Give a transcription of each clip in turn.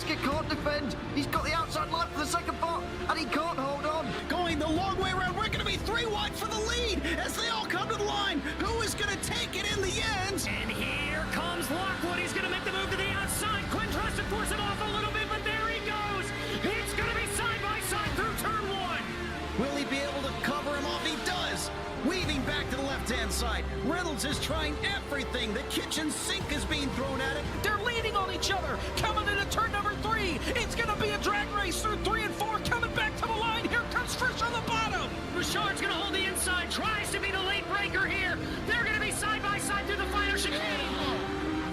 basket can't defend. He's got the outside line for the second part, and he can't hold on. Going the long way around, we're going to be 3 wide for the lead as they all come to the line. Who is going to take it in the end? And here comes Lockwood. He's going to make the move to the outside. Quinn tries to force him off a little bit, but there he goes. It's going to be side by side through turn 1. Will he be able to cover him off? He does. Weaving back to the left-hand side. Reynolds is trying everything. The kitchen sink is being thrown at him. They're leaning on each other. Coming into turn number 3. It's going to be a drag race through 3 and 4. Coming back to the line. Here comes Frisch on the bottom. Richard's going to hold the inside. Tries to be the late breaker here. They're going to be side by side through the final chicane.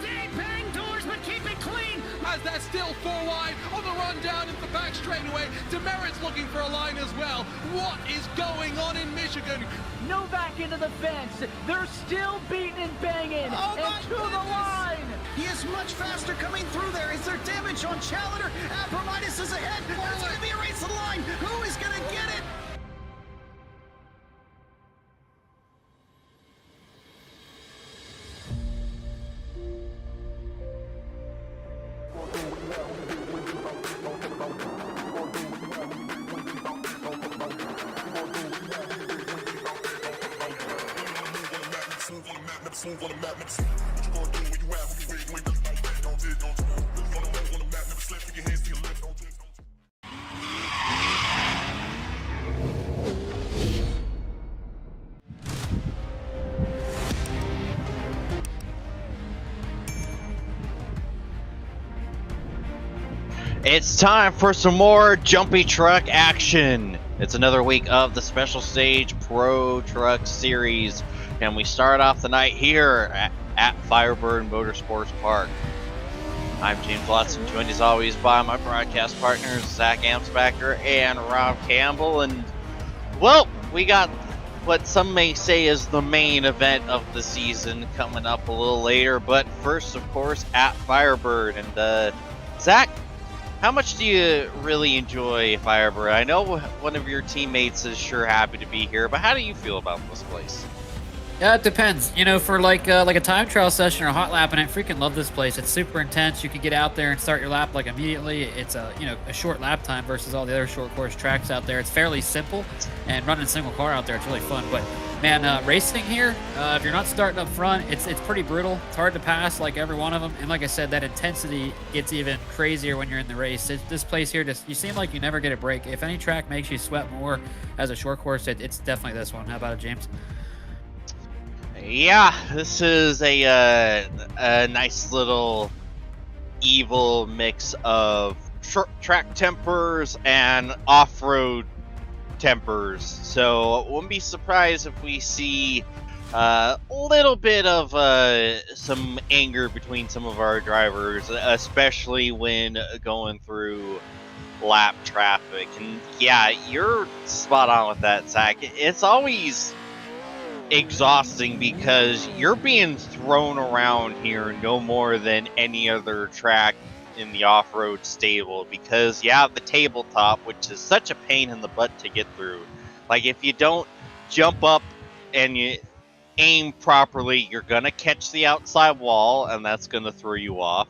They bang doors, but keep it clean. As they're still 4 wide on the run down into the back straightaway. Demerit's looking for a line as well. What is going on in Michigan? No back into the fence. They're still beating and banging. Oh, and to the line. He is much faster coming through there. Is there damage on Challenger? Abramitis is ahead. It's going to be a race to the line. Who is going to get it? It's time for some more jumpy truck action. It's another week of the Special Stage Pro Truck Series, and we start off the night here at FIREBIRD Motorsports Park. I'm James Watson, joined as always by my broadcast partners Zach Amsbacher and Rob Campbell, and well, we got what some may say is the main event of the season coming up a little later, but first, of course, at FIREBIRD. And Zach, how much do you really enjoy FIREBIRD? I know one of your teammates is sure happy to be here, but how do you feel about this place? Yeah, it depends. You know, for like a time trial session or a hot lap, and I freaking love this place. It's super intense. You can get out there and start your lap like immediately. It's a short lap time versus all the other short course tracks out there. It's fairly simple, and running a single car out there, it's really fun. But man, racing here, if you're not starting up front, it's pretty brutal. It's hard to pass like every one of them, and like I said, that intensity gets even crazier when you're in the race. This place here, you seem like you never get a break. If any track makes you sweat more as a short course, it's definitely this one. How about it, James? Yeah, this is a nice little evil mix of track tempers and off-road tempers. So I wouldn't be surprised if we see a little bit of some anger between some of our drivers, especially when going through lap traffic. And yeah, you're spot on with that, Zach. It's always exhausting because you're being thrown around here no more than any other track in the off-road stable, because yeah, the tabletop, which is such a pain in the butt to get through. Like, if you don't jump up and you aim properly, you're gonna catch the outside wall, and that's gonna throw you off.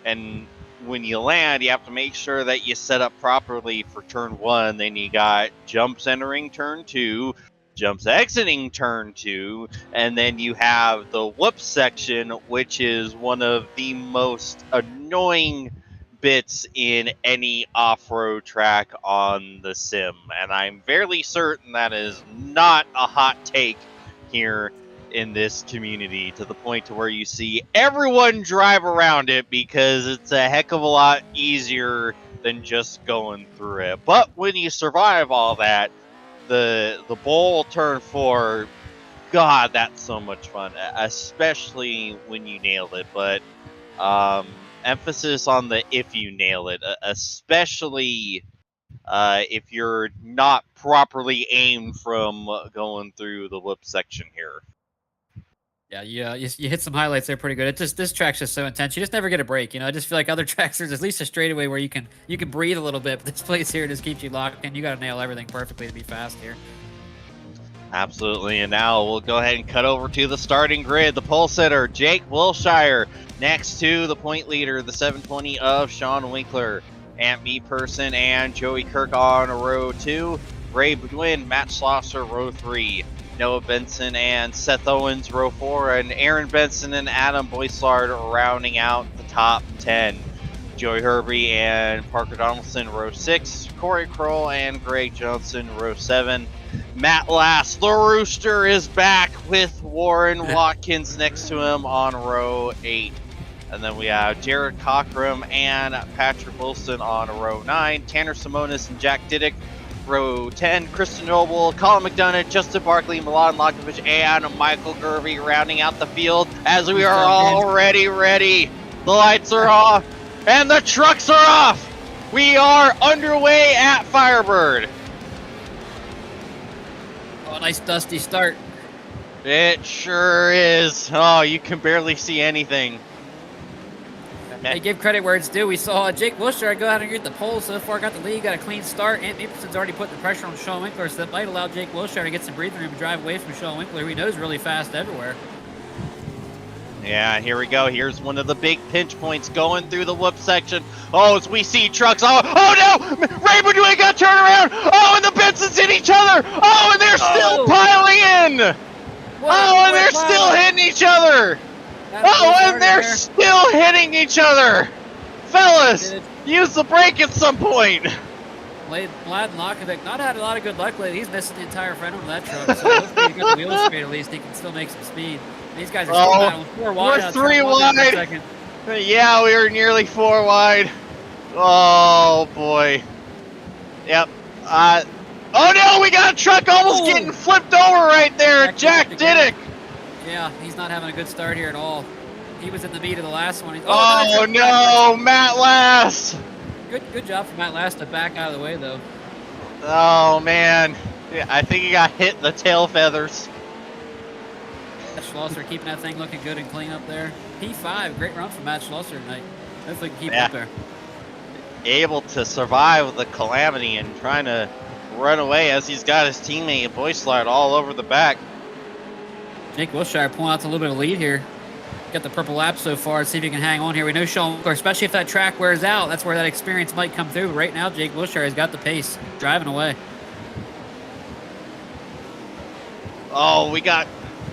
And when you land, you have to make sure that you set up properly for turn 1. Then you got jumps entering turn 2, jumps exiting turn 2, and then you have the whoop section, which is one of the most annoying bits in any off-road track on the sim. And I'm fairly certain that is not a hot take here in this community, to the point to where you see everyone drive around it because it's a heck of a lot easier than just going through it. But when you survive all that, the bowl turn 4, God, that's so much fun, especially when you nail it. But emphasis on the if you nail it, especially if you're not properly aimed from going through the lip section here. Yeah, you hit some highlights there pretty good. This track's just so intense. You just never get a break. I just feel like other tracks, there's at least a straightaway where you can breathe a little bit. But this place here just keeps you locked in. You got to nail everything perfectly to be fast here. Absolutely, and now we'll go ahead and cut over to the starting grid. The pole sitter, Jake Wilshire, next to the point leader, the 720 of Sean Winkler. Ant Me Person and Joey Kirk on row 2. Ray Bedwin, Matt Schlosser, row 3. Noah Benson and Seth Owens, row 4. And Aaron Benson and Adam Boyslard rounding out the top 10. Joey Herbie and Parker Donaldson, row 6. Corey Kroll and Greg Johnson, row 7. Matt Lass, the Rooster, is back with Warren Watkins next to him on row 8. And then we have Jared Cockrum and Patrick Wilson on row 9. Tanner Simonis and Jack Diddick, row 10. Kristen Noble, Colin McDonough, Justin Barkley, Milan Lakovich, and Michael Gervey rounding out the field as we are already ready. The lights are off and the trucks are off. We are underway at Firebird. Oh, nice dusty start. It sure is. Oh, you can barely see anything. Hey, give credit where it's due. We saw Jake Wilshire go out and get the pole so far, got the lead, got a clean start. Ant Nicholson's already put the pressure on Sean Winkler, so that might allow Jake Wilshire to get some breathing room and drive away from Sean Winkler, who he knows really fast everywhere. Yeah, here we go. Here's one of the big pinch points going through the whoop section. Oh, as we see trucks. Oh no! Ray Bedwin got turned around. Oh, and the Bensons hit each other. Oh, and they're still piling in. And they're still hitting each other. And they're still hitting each other. Fellas, use the brake at some point. Vlad Lakovic not had a lot of good luck lately. He's missing the entire front end of that truck, so hopefully he got the wheels straight at least. He can still make some speed. These guys are still battling 4 wide. We're 3 wide. Yeah, we were nearly 4 wide. Oh, boy. Yep. Oh, no, we got a truck almost getting flipped over right there. Jack Diddick. Yeah, he's not having a good start here at all. He was in the meat of the last one. Oh no, Matt Lass. Good job for Matt Lass to back out of the way, though. Oh, man. Yeah, I think he got hit in the tail feathers. Schlosser keeping that thing looking good and clean up there. P5, great run from Matt Schlosser tonight. Hopefully he can keep it up there. Able to survive the calamity and trying to run away as he's got his teammate Boyslard all over the back. Jake Wilshire pulling out a little bit of lead here. Got the purple lap so far. See if he can hang on here. We know Sean Winkler, especially if that track wears out, that's where that experience might come through. Right now, Jake Wilshire has got the pace, driving away. Oh, we got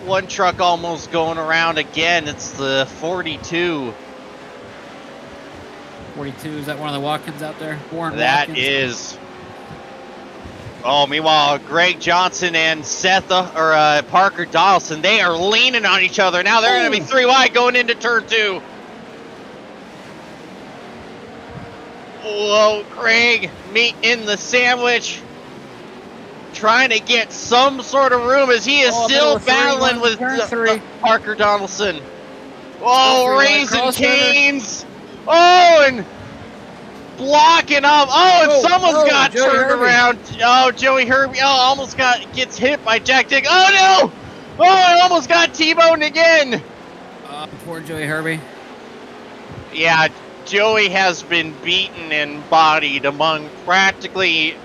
one truck almost going around again. It's the 42. 42, is that one of the Watkins out there? Warren That Watkins. is. Oh, meanwhile, Greg Johnson and Parker Donaldson, they are leaning on each other. Now they're going to be 3 wide going into turn 2. Whoa, Greg meeting the sandwich. Trying to get some sort of room as he is still battling with Parker Donaldson. Oh, Raising Canes. Oh, and blocking up. Oh, and someone's got Joey turned Herbie. around. Oh, Joey Herbie. Oh, almost gets hit by Jack Dick. Oh, no. Oh, I almost got T-boned again. Poor Joey Herbie. Yeah, Joey has been beaten and bodied among practically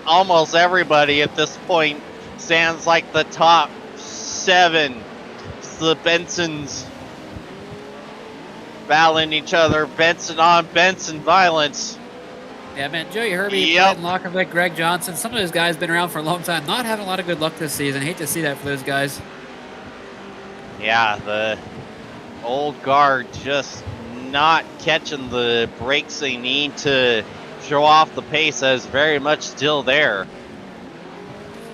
almost everybody at this point. Stands like the top 7. It's the Bensons battling each other. Benson on Benson violence. Yeah, man, Joey Herbie, Vlad Lakovic, Greg Johnson, some of those guys been around for a long time. Not having a lot of good luck this season. Hate to see that for those guys. Yeah, the old guard just not catching the breaks they need to show off the pace that is very much still there.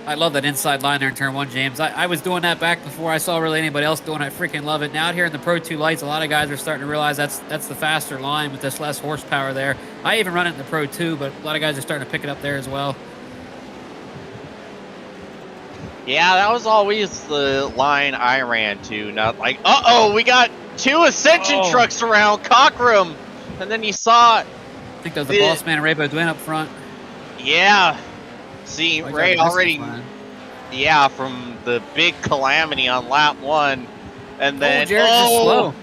I love that inside line there in turn 1, James. I was doing that back before I saw really anybody else doing it. I freaking love it. Now out here in the Pro 2 lights, a lot of guys are starting to realize that's the faster line with this less horsepower there. I even run it in the Pro 2, but a lot of guys are starting to pick it up there as well. Yeah, that was always the line I ran to. Not like, we got 2 Ascension trucks around Cockrum. And then you saw... I think that was the boss man, Ray Bedwin up front. Yeah. See, Ray already... Yeah, from the big calamity on lap 1. And then... Jared's just slow.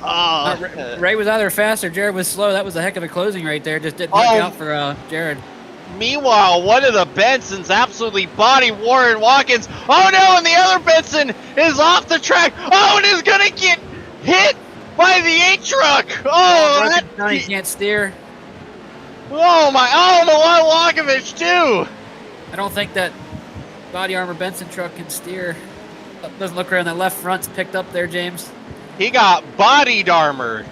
Oh. Ray was either fast or Jared was slow. That was a heck of a closing right there. Just didn't work out for Jared. Meanwhile, one of the Bensons absolutely body Warren Watkins. Oh no, and the other Benson is off the track. Oh, and is gonna get hit by the A truck. Oh, He can't steer. oh my, oh, the Walkovich too. I don't think that body armor Benson truck can steer. Doesn't look around. That left front's picked up there, James. He got bodied armored.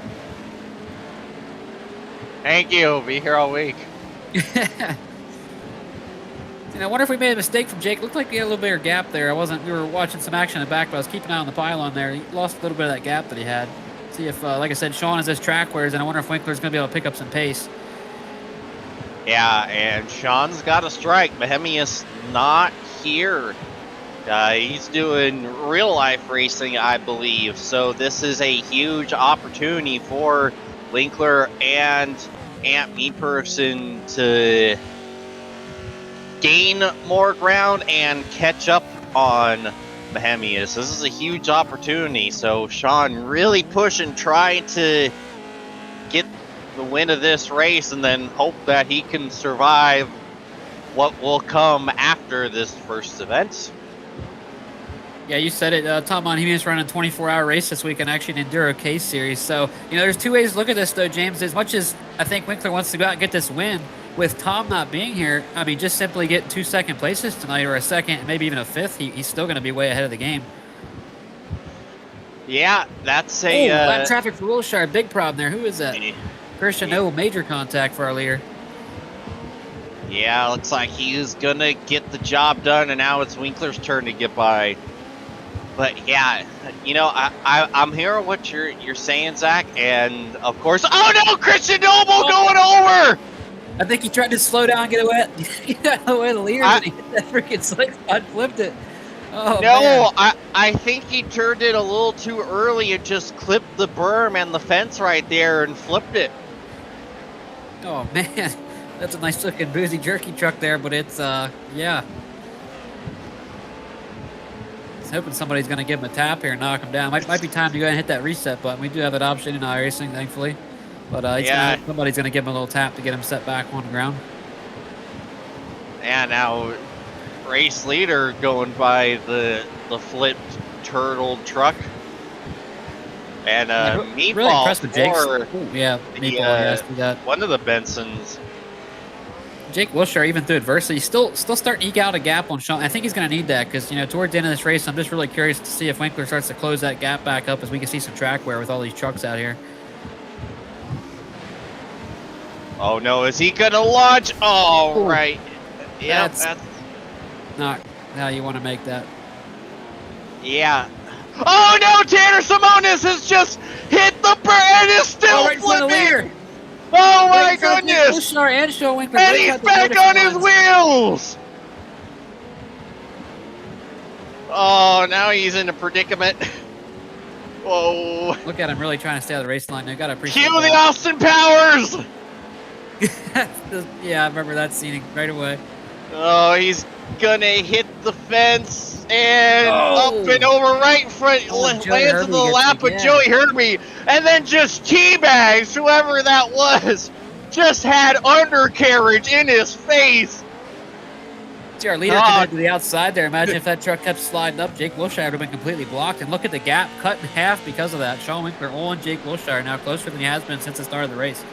Thank you. Be here all week. I wonder if we made a mistake from Jake. Looked like we had a little bigger gap there. We were watching some action in the back, but I was keeping an eye on the pylon there. He lost a little bit of that gap that he had. See if, like I said, Sean has his track wears, and I wonder if Winkler's going to be able to pick up some pace. Yeah, and Sean's got a strike. Bohemius not here. He's doing real life racing, I believe. So this is a huge opportunity for Winkler and Ant Me-Person to gain more ground and catch up on Bohemius. This is a huge opportunity. So Sean really pushing, trying to get the win of this race and then hope that he can survive what will come after this first event. Yeah, you said it. Tom Monheimius running a 24-hour race this weekend, actually an Enduro Case Series. So, there's two ways to look at this, though, James. As much as I think Winkler wants to go out and get this win, with Tom not being here, I mean, just simply get 2 second places tonight or a second, maybe even a fifth, he's still going to be way ahead of the game. Yeah, that's a... lap traffic for Wilshire. Big problem there. Who is that? Christian Noble, major contact for our leader. Yeah, looks like he's going to get the job done, and now it's Winkler's turn to get by. But yeah, I'm hearing what you're saying, Zach, and of course, oh no, Christian Noble going over! I think he tried to slow down, get away the leader, and he hit that freaking slick spot, flipped it. Oh, no, man. I think he turned it a little too early and just clipped the berm and the fence right there and flipped it. Oh man, that's a nice looking boozy jerky truck there, but it's yeah. Hoping somebody's going to give him a tap here and knock him down. Might be time to go ahead and hit that reset button. We do have that option in iRacing, thankfully. But somebody's going to give him a little tap to get him set back on the ground. And now race leader going by the flipped turtle truck. And really Meatball impressed with Jake's. for Yeah, Meatball has to do that. one of the Bensons. Jake Wilshire, even through adversity, still starting to eke out a gap on Sean. I think he's going to need that because, towards the end of this race, I'm just really curious to see if Winkler starts to close that gap back up as we can see some track wear with all these trucks out here. Oh no, is he going to launch? Oh, right. Yeah, that's not how you want to make that. Yeah. Oh no, Tanner Simonis has just hit the bird and is still right flipping. Oh my goodness! Wilshire and Sean Winkler, And he's back on his wheels! Oh, now he's in a predicament. Whoa. Look at him really trying to stay out of the race line. You got to appreciate Cue the that. Austin Powers! Yeah, I remember that scene right away. Oh, he's gonna hit the fence and up and over right in front, lands in the lap of Joey Herbie, and then just teabags whoever that was. Just had undercarriage in his face. See our leader coming to the outside there. Imagine if that truck kept sliding up, Jake Wilshire would have been completely blocked. And look at the gap cut in half because of that. Sean Winkler on Jake Wilshire now closer than he has been since the start of the race.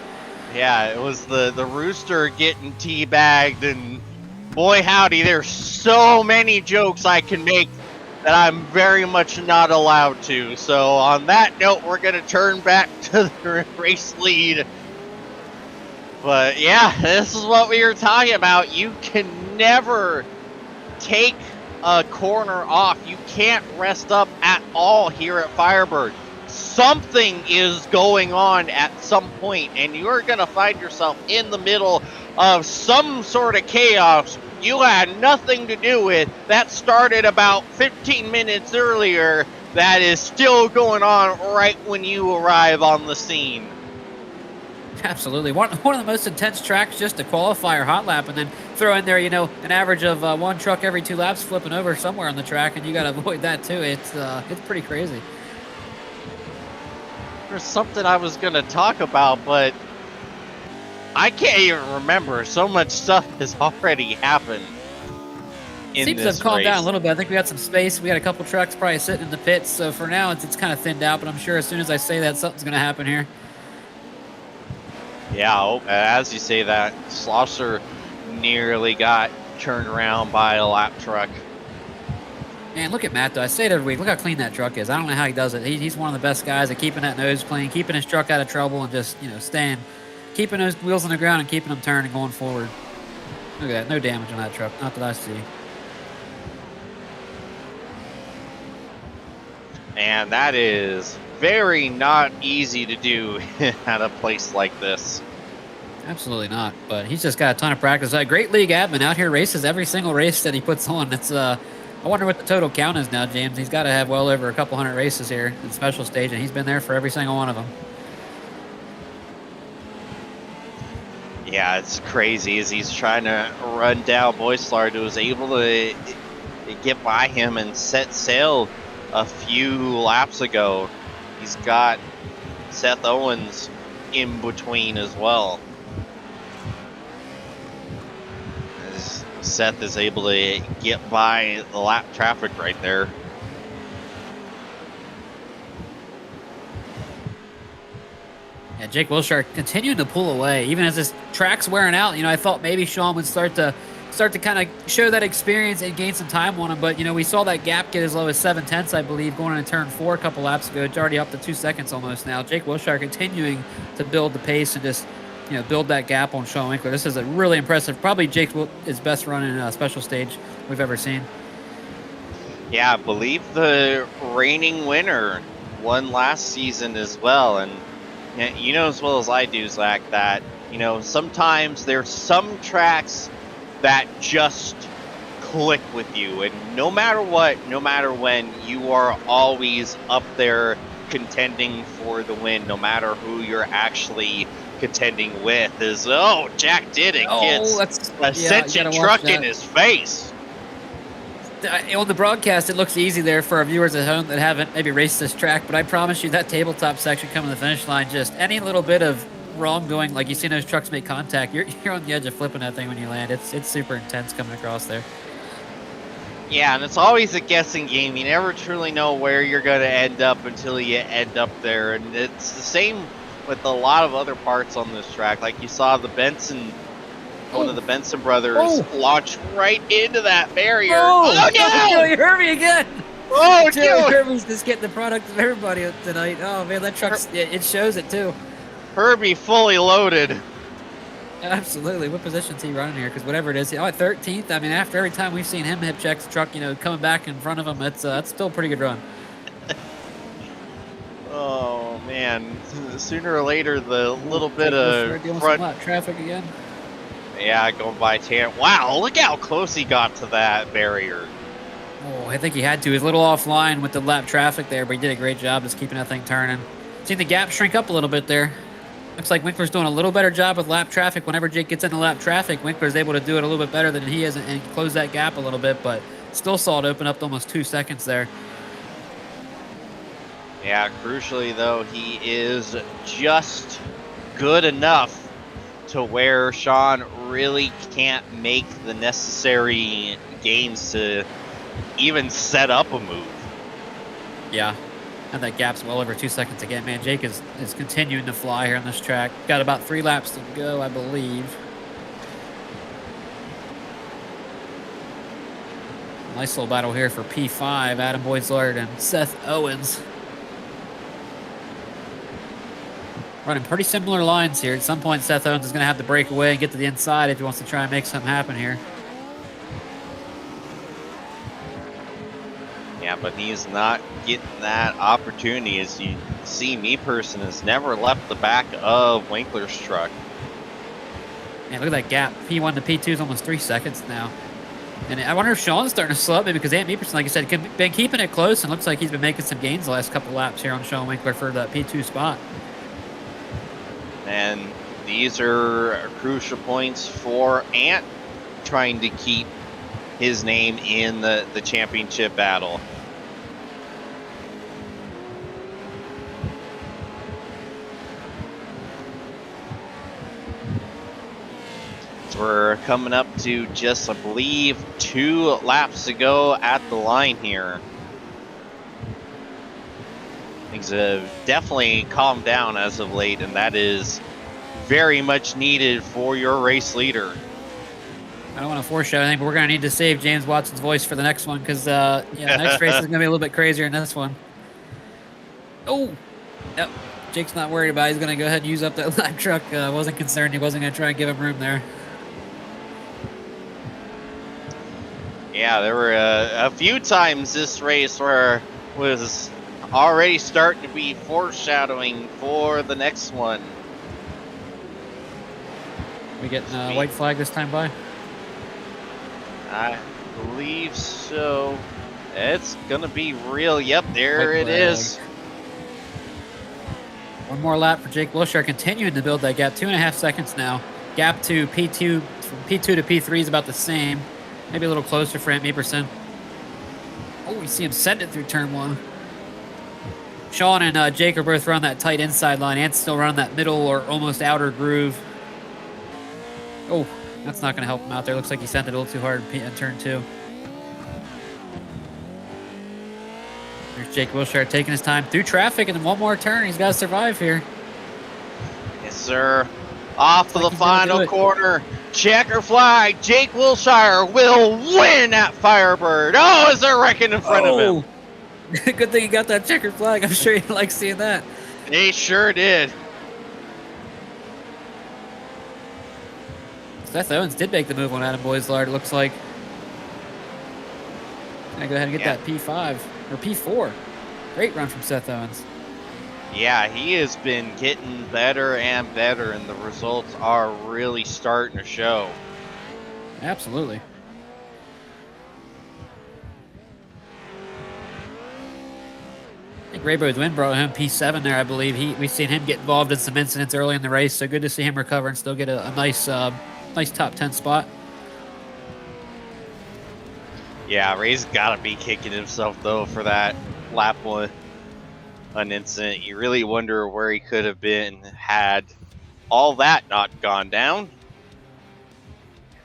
Yeah, it was the Rooster getting teabagged, and boy howdy, there's so many jokes I can make that I'm very much not allowed to. So on that note, we're going to turn back to the race lead. But yeah, this is what we were talking about. You can never take a corner off. You can't rest up at all here at Firebird. Something is going on at some point, and you're going to find yourself in the middle of some sort of chaos you had nothing to do with, that started about 15 minutes earlier, that is still going on right when you arrive on the scene. Absolutely. One of the most intense tracks just to qualify or hot lap, and then throw in there, an average of one truck every 2 laps flipping over somewhere on the track, and you got to avoid that too. It's pretty crazy. There's something I was going to talk about, but I can't even remember. So much stuff has already happened in Seems to this have calmed down a race. little bit. I think we got some space. We got a couple trucks probably sitting in the pits. So for now, it's kind of thinned out. But I'm sure as soon as I say that, something's going to happen here. Yeah, as you say that, Schlosser nearly got turned around by a lap truck. Man, look at Matt, though. I say it every week. Look how clean that truck is. I don't know how he does it. He's one of the best guys at keeping that nose clean, keeping his truck out of trouble, and just, keeping those wheels on the ground and keeping them turning going forward. Look at that. No damage on that truck. Not that I see. And that is very not easy to do at a place like this. Absolutely not. But he's just got a ton of practice. Great league admin out here, races every single race that he puts on. It's I wonder what the total count is now, James. He's got to have well over a couple hundred races here in special stage, and he's been there for every single one of them. Yeah, it's crazy as he's trying to run down Boyslard, who was able to get by him and set sail a few laps ago. He's got Seth Owens in between as well. As Seth is able to get by the lap traffic right there. Yeah, Jake Wilshire continuing to pull away, even as this track's wearing out. I thought maybe Sean would start to kind of show that experience and gain some time on him, but we saw that gap get as low as 7/10, I believe, going into turn 4 a couple laps ago. It's already up to 2 seconds almost now. Jake Wilshire continuing to build the pace and just build that gap on Sean Winkler. This is a really impressive, probably Jake's his best run in a special stage we've ever seen. Yeah, I believe the reigning winner won last season as well, and you know as well as I do, Zach, that sometimes there's some tracks that just click with you, and no matter what, no matter when, you are always up there contending for the win, no matter who you're actually contending with. Jack did it, gets a Ascension truck in his face. On the broadcast, it looks easy there for our viewers at home that haven't maybe raced this track, but I promise you that tabletop section coming to the finish line, just any little bit of wrongdoing, like you see those trucks make contact, you're on the edge of flipping that thing when you land. It's super intense coming across there. Yeah, and it's always a guessing game. You never truly know where you're going to end up until you end up there, and it's the same with a lot of other parts on this track. Like you saw the Benson, one of the Benson brothers launch right into that barrier. Oh no! No! You heard me again. Oh, Joey Kirby's just getting the product of everybody tonight. Oh man, that truck, it shows it too. Herbie fully loaded. Absolutely. What position's he running here? Because whatever it is, at 13th. I mean, after every time we've seen him hip check the truck, coming back in front of him, it's still a pretty good run. Oh man, sooner or later the little bit of front some traffic again. Yeah, going by Tan. Wow, look how close he got to that barrier. Oh, I think he had to. He was a little offline with the lap traffic there, but he did a great job just keeping that thing turning. Seen the gap shrink up a little bit there. Looks like Winkler's doing a little better job with lap traffic. Whenever Jake gets into lap traffic, Winkler's able to do it a little bit better than he is and close that gap a little bit, but still saw it open up to almost 2 seconds there. Yeah, crucially though, he is just good enough to where Sean really can't make the necessary gains to even set up a move. Yeah. And that gap's well over 2 seconds again. Man, Jake is continuing to fly here on this track. Got about 3 laps to go, I believe. Nice little battle here for P5. Adam Boyslard and Seth Owens. Running pretty similar lines here. At some point, Seth Owens is going to have to break away and get to the inside if he wants to try and make something happen here. Yeah, but he's not getting that opportunity. As you see, me person has never left the back of Winkler's truck. Man, look at that gap. P1 to P2 is almost 3 seconds now. And I wonder if Sean's starting to slow up, maybe because Ant Meeperson, like I said, been keeping it close and looks like he's been making some gains the last couple of laps here on Sean Winkler for that P2 spot. And these are crucial points for Ant trying to keep his name in the championship battle. We're coming up to just, I believe, 2 laps to go at the line here. Things have definitely calmed down as of late, and that is very much needed for your race leader. I don't want to foreshadow anything, but we're going to need to save James Watson's voice for the next one because the next race is going to be a little bit crazier than this one. Oh, yep. Jake's not worried about it. He's going to go ahead and use up that lap truck. Wasn't concerned. He wasn't going to try and give him room there. Yeah, there were a few times this race where it was already starting to be foreshadowing for the next one. We getting a white flag this time by? I believe so. It's gonna be real. Yep, there White it flag. is. One more lap for Jake Wilshire, continuing to build that gap. 2.5 seconds now. Gap to P2, from P2 to P3 is about the same. Maybe a little closer for Ant Meeperson. Oh, we see him send it through turn 1. Sean and Jake are both running that tight inside line. Ant's still running that middle or almost outer groove. Oh, that's not going to help him out there. Looks like he sent it a little too hard in turn 2. There's Jake Wilshire taking his time through traffic, and then one more turn. He's got to survive here. Yes, sir. Off to the Like he's gonna do final it. corner. Checker flag. Jake Wilshire will win at Firebird. Oh, is there wrecking in front of him? Good thing he got that checkered flag. I'm sure he'd like seeing that. He sure did. Seth Owens did make the move on Adam Boislard, it looks like. Gonna go ahead and get that P5 or P4. Great run from Seth Owens. Yeah, he has been getting better and better, and the results are really starting to show. Absolutely. I think Raybo's win brought him P7 there, I believe. We've seen him get involved in some incidents early in the race, so good to see him recover and still get a nice top 10 spot. Yeah, Ray's got to be kicking himself, though, for that lap 1 an incident. You really wonder where he could have been had all that not gone down.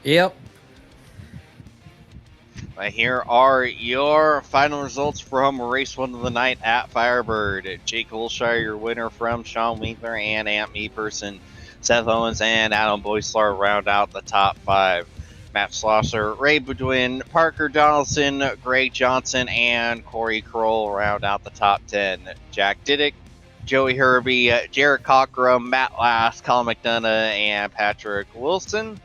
Yep. But here are your final results from race 1 of the night at Firebird. Jake Wilshire, your winner from Sean Winkler and Ant Meeperson. Seth Owens and Adam Boislar round out the top 5. Matt Schlosser, Ray Bedouin, Parker Donaldson, Greg Johnson, and Corey Kroll round out the top 10. Jack Diddick, Joey Herbie, Jared Cockrum, Matt Last, Colin McDonough, and Patrick Wilson.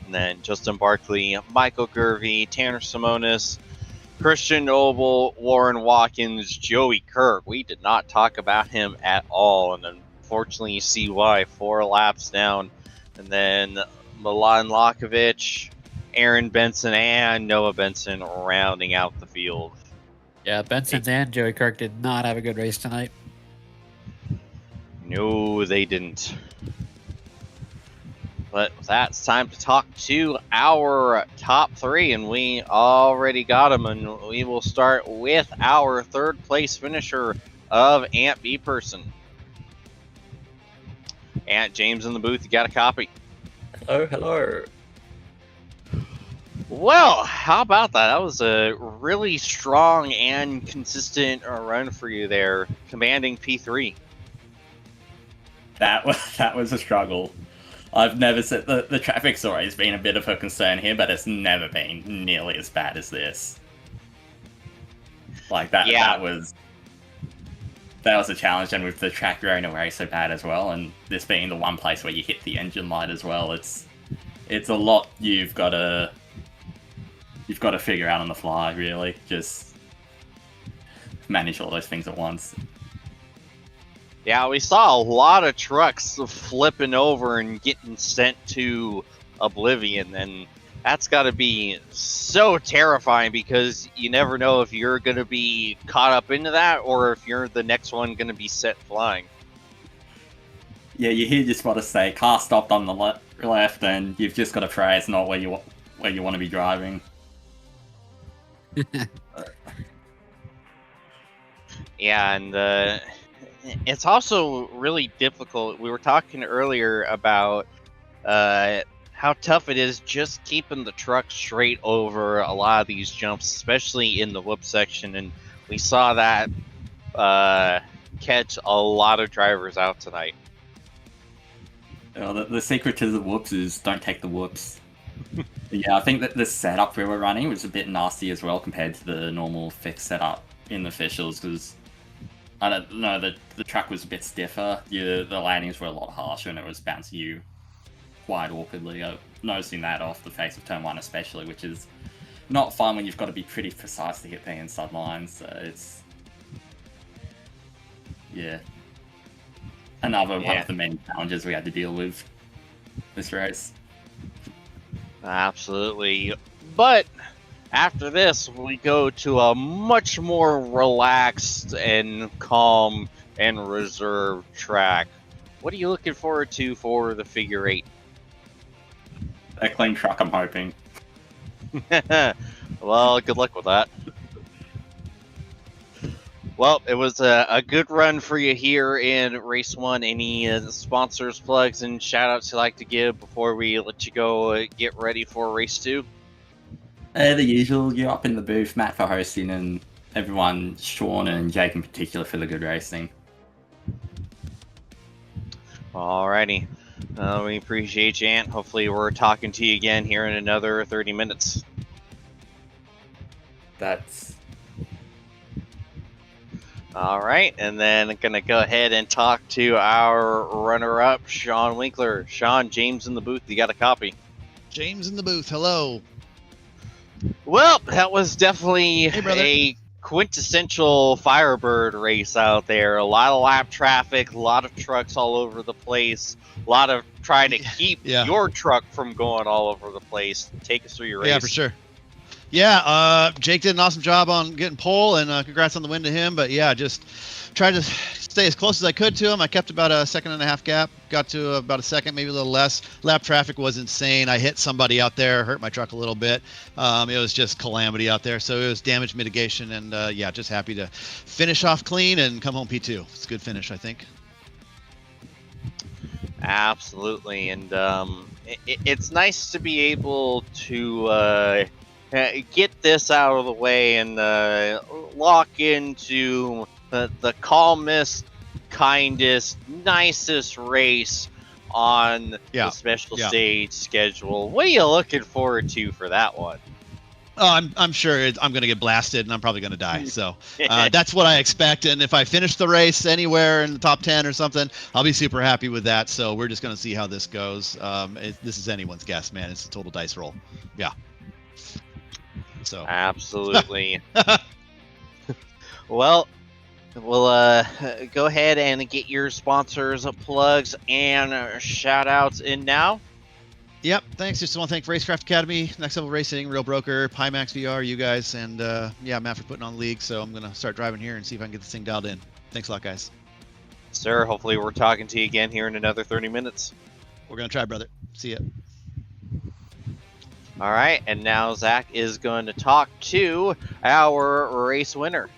And then Justin Barkley, Michael Gervey, Tanner Simonis, Christian Noble, Warren Watkins, Joey Kirk. We did not talk about him at all, and unfortunately you see why. 4 laps down. And then Milan Lakovic, Aaron Benson, and Noah Benson rounding out the field. Yeah, Benson's and Joey Kirk did not have a good race tonight. No, they didn't. But with that, it's time to talk to our top 3, and we already got them. And we will start with our 3rd place finisher of Ant Meeperson. Ant, James in the booth, you got a copy? Hello, hello. Well, how about that? That was a really strong and consistent run for you there, commanding P3. That was a struggle. I've never said the traffic's always been a bit of a concern here, but it's never been nearly as bad as this. Like that, Yeah. that was a challenge, and with the track going away so bad as well, and this being the one place where you hit the engine light as well, it's a lot you've got to figure out on the fly, really. Just manage all those things at once. Yeah, we saw a lot of trucks flipping over and getting sent to oblivion, and that's got to be so terrifying because you never know if you're going to be caught up into that or if you're the next one going to be set flying. Yeah, you hear your spotter say, car stopped on the left, and you've just got to pray it's not where you want to be driving. Yeah, and it's also really difficult. We were talking earlier about how tough it is just keeping the truck straight over a lot of these jumps, especially in the whoop section. And we saw that catch a lot of drivers out tonight. The secret to the whoops is don't take the whoops. Yeah, I think that the setup we were running was a bit nasty as well compared to the normal fixed setup in the officials, because I don't know, the track was a bit stiffer. The landings were a lot harsher, and it was bouncing you quite awkwardly. Noticing that off the face of turn 1 especially, which is not fun when you've got to be pretty precise to hit the inside lines. So it's another one of the many challenges we had to deal with this race. Absolutely. But after this, we go to a much more relaxed and calm and reserved track. What are you looking forward to for the figure 8? A clean truck, I'm hoping. Well, good luck with that. Well, it was a good run for you here in Race 1. Any sponsors, plugs, and shout-outs you'd like to give before we let you go get ready for Race 2? The usual, you're up in the booth, Matt for hosting, and everyone, Sean and Jake in particular, for the good racing. Alrighty. We appreciate you, Ant. Hopefully we're talking to you again here in another 30 minutes. That's... Alright, and then I'm going to go ahead and talk to our runner-up, Sean Winkler. Sean, James in the booth, you got a copy. James in the booth, hello. Well, that was definitely a quintessential Firebird race out there. A lot of lap traffic, a lot of trucks all over the place, a lot of trying to keep your truck from going all over the place. Take us through your race. Yeah, for sure. Yeah, Jake did an awesome job on getting pole, and congrats on the win to him. But yeah, just tried to stay as close as I could to him. I kept about a 1.5 second gap, got to about a second, maybe a little less. Lap traffic was insane. I hit somebody out there, hurt my truck a little bit. It was just calamity out there. So it was damage mitigation, and yeah, just happy to finish off clean and come home P2. It's a good finish, I think. Absolutely, and it's nice to be able to get this out of the way and lock into the calmest, kindest, nicest race on the special stage schedule. What are you looking forward to for that one? Oh, I'm sure I'm going to get blasted, and I'm probably going to die. So that's what I expect. And if I finish the race anywhere in the top 10 or something, I'll be super happy with that. So we're just going to see how this goes. This is anyone's guess, man. It's a total dice roll. Yeah. So absolutely. Well, we'll go ahead and get your sponsors, plugs, and shout-outs in now. Yep, thanks. Just want to thank Racecraft Academy, Next Level Racing, Real Broker, Pimax VR, you guys, and yeah, Matt for putting on the league. So I'm going to start driving here and see if I can get this thing dialed in. Thanks a lot, guys. Sir, hopefully we're talking to you again here in another 30 minutes. We're going to try, brother. See ya. All right, and now Zach is going to talk to our race winner.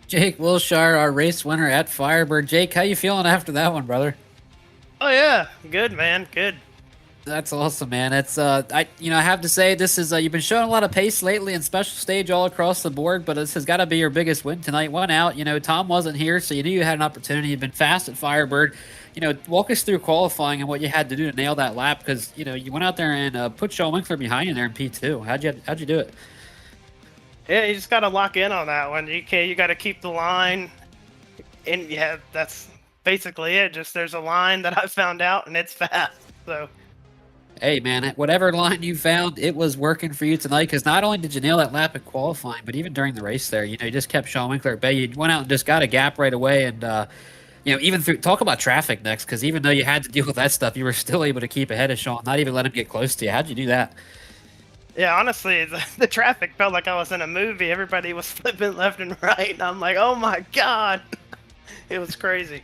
Jake Wilshire, our race winner at Firebird. Jake, how you feeling after that one, brother? Oh yeah, good man, good. That's awesome, man. It's I have to say this is you've been showing a lot of pace lately in special stage all across the board, but this has got to be your biggest win tonight. Went out, Tom wasn't here, so you knew you had an opportunity. You've been fast at Firebird. Walk us through qualifying and what you had to do to nail that lap, because you went out there and put Sean Winkler behind you there in P2. How'd you do it? Yeah, you just got to lock in on that one. You got to keep the line, and yeah, that's basically it. Just there's a line that I found out, and it's fast. So. Hey, man, whatever line you found, it was working for you tonight, because not only did you nail that lap at qualifying, but even during the race there, you just kept Sean Winkler at bay. You went out and just got a gap right away, and even through talk about traffic next, because even though you had to deal with that stuff, you were still able to keep ahead of Sean, not even let him get close to you. How'd you do that? Yeah, honestly, the traffic felt like I was in a movie. Everybody was flipping left and right, and I'm like, oh my god, it was crazy.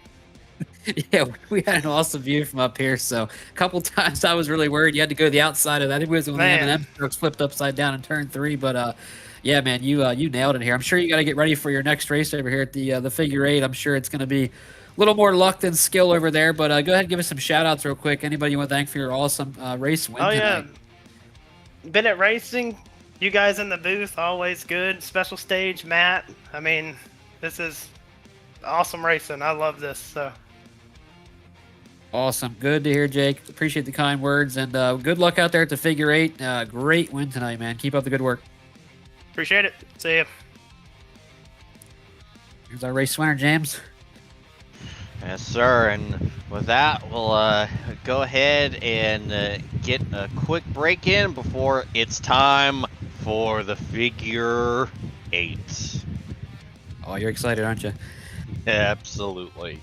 Yeah, we had an awesome view from up here, so a couple times I was really worried you had to go to the outside of that. I think it was when the M&M trucks flipped upside down in turn 3, but yeah, man, you nailed it here. I'm sure you got to get ready for your next race over here at the figure 8. I'm sure it's going to be little more luck than skill over there. But go ahead and give us some shout outs real quick. Anybody you want to thank for your awesome race win tonight? Bennett Racing, you guys in the booth, always good. Special stage, Matt. I mean, this is awesome racing. I love this. So awesome. Good to hear, Jake. Appreciate the kind words, and good luck out there at the figure 8. Great win tonight, man. Keep up the good work. Appreciate it. See ya. Here's our race winner, James. Yes, sir. And with that, we'll go ahead and get a quick break in before it's time for the figure 8. Oh, you're excited, aren't you? Absolutely.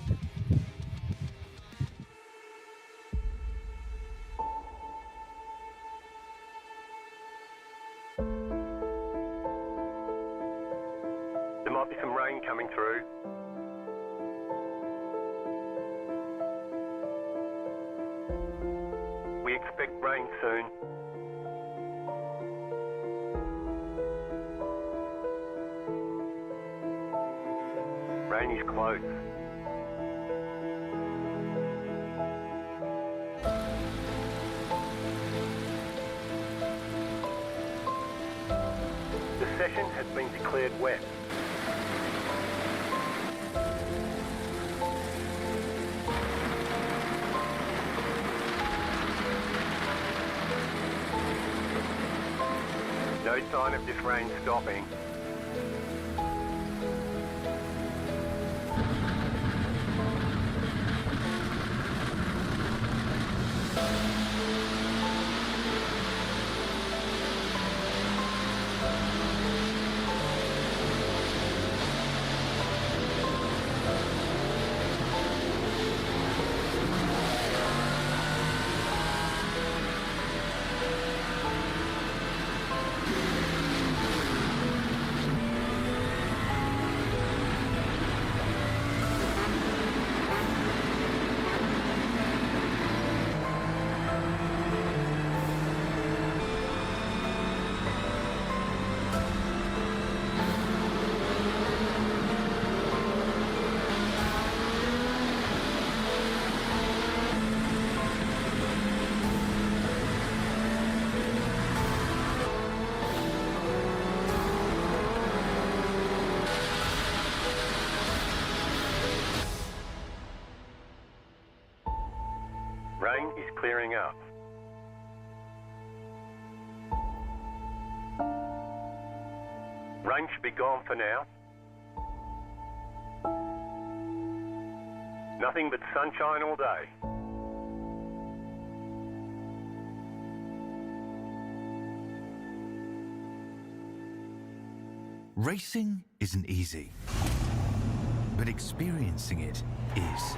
There might be some rain coming through. We expect rain soon. Rain is close. The session has been declared wet. No sign of this rain stopping. Rain is clearing up. Rain should be gone for now. Nothing but sunshine all day. Racing isn't easy, but experiencing it is.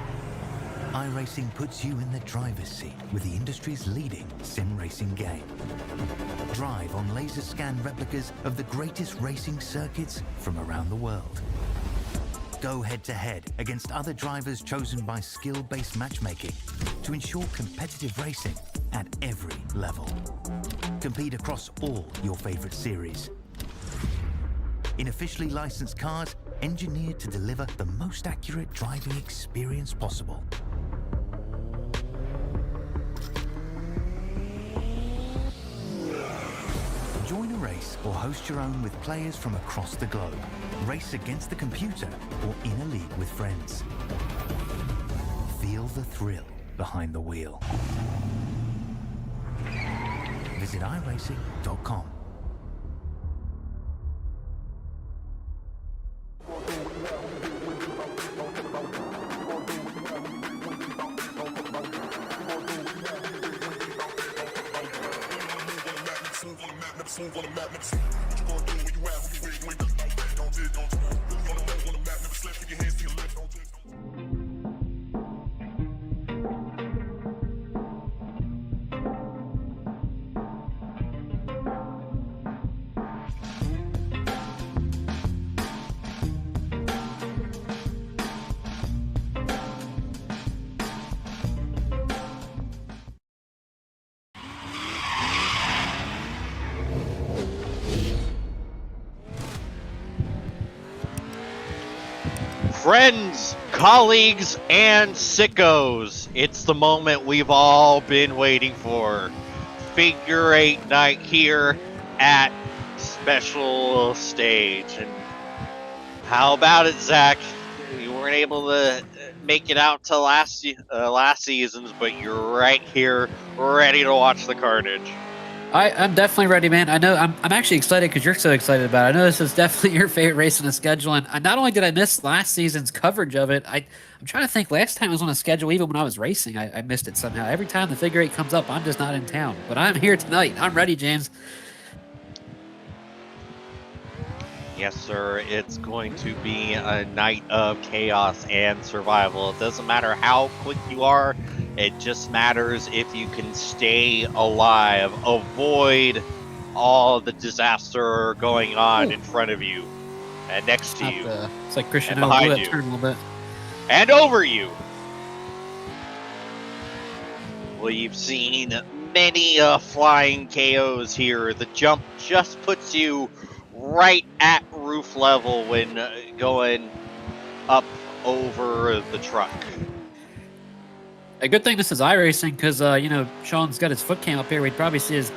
iRacing puts you in the driver's seat with the industry's leading sim racing game. Drive on laser scan replicas of the greatest racing circuits from around the world. Go head to head against other drivers chosen by skill-based matchmaking to ensure competitive racing at every level. Compete across all your favorite series. In officially licensed cars, engineered to deliver the most accurate driving experience possible. Join a race or host your own with players from across the globe. Race against the computer or in a league with friends. Feel the thrill behind the wheel. Visit iRacing.com. Friends, colleagues, and sickos, it's the moment we've all been waiting for. Figure 8 night here at Special Stage. And how about it, Zach? You weren't able to make it out to last season's, but you're right here, ready to watch the carnage. I'm definitely ready, man. I know I'm actually excited because you're so excited about it. I know this is definitely your favorite race in the schedule, and not only did I miss last season's coverage of it, I'm trying to think. Last time it was on the schedule, even when I was racing, I missed it somehow. Every time the figure 8 comes up, I'm just not in town. But I'm here tonight. I'm ready, James. Yes, sir. It's going to be a night of chaos and survival. It doesn't matter how quick you are. It just matters if you can stay alive, avoid all the disaster going on in front of you and next to you. It's like Christian and behind you. Turn a little bit. And over you. We've seen many flying KOs here. The jump just puts you right at roof level when going up over the truck. A good thing this is iRacing because, Sean's got his foot cam up here. We'd probably see his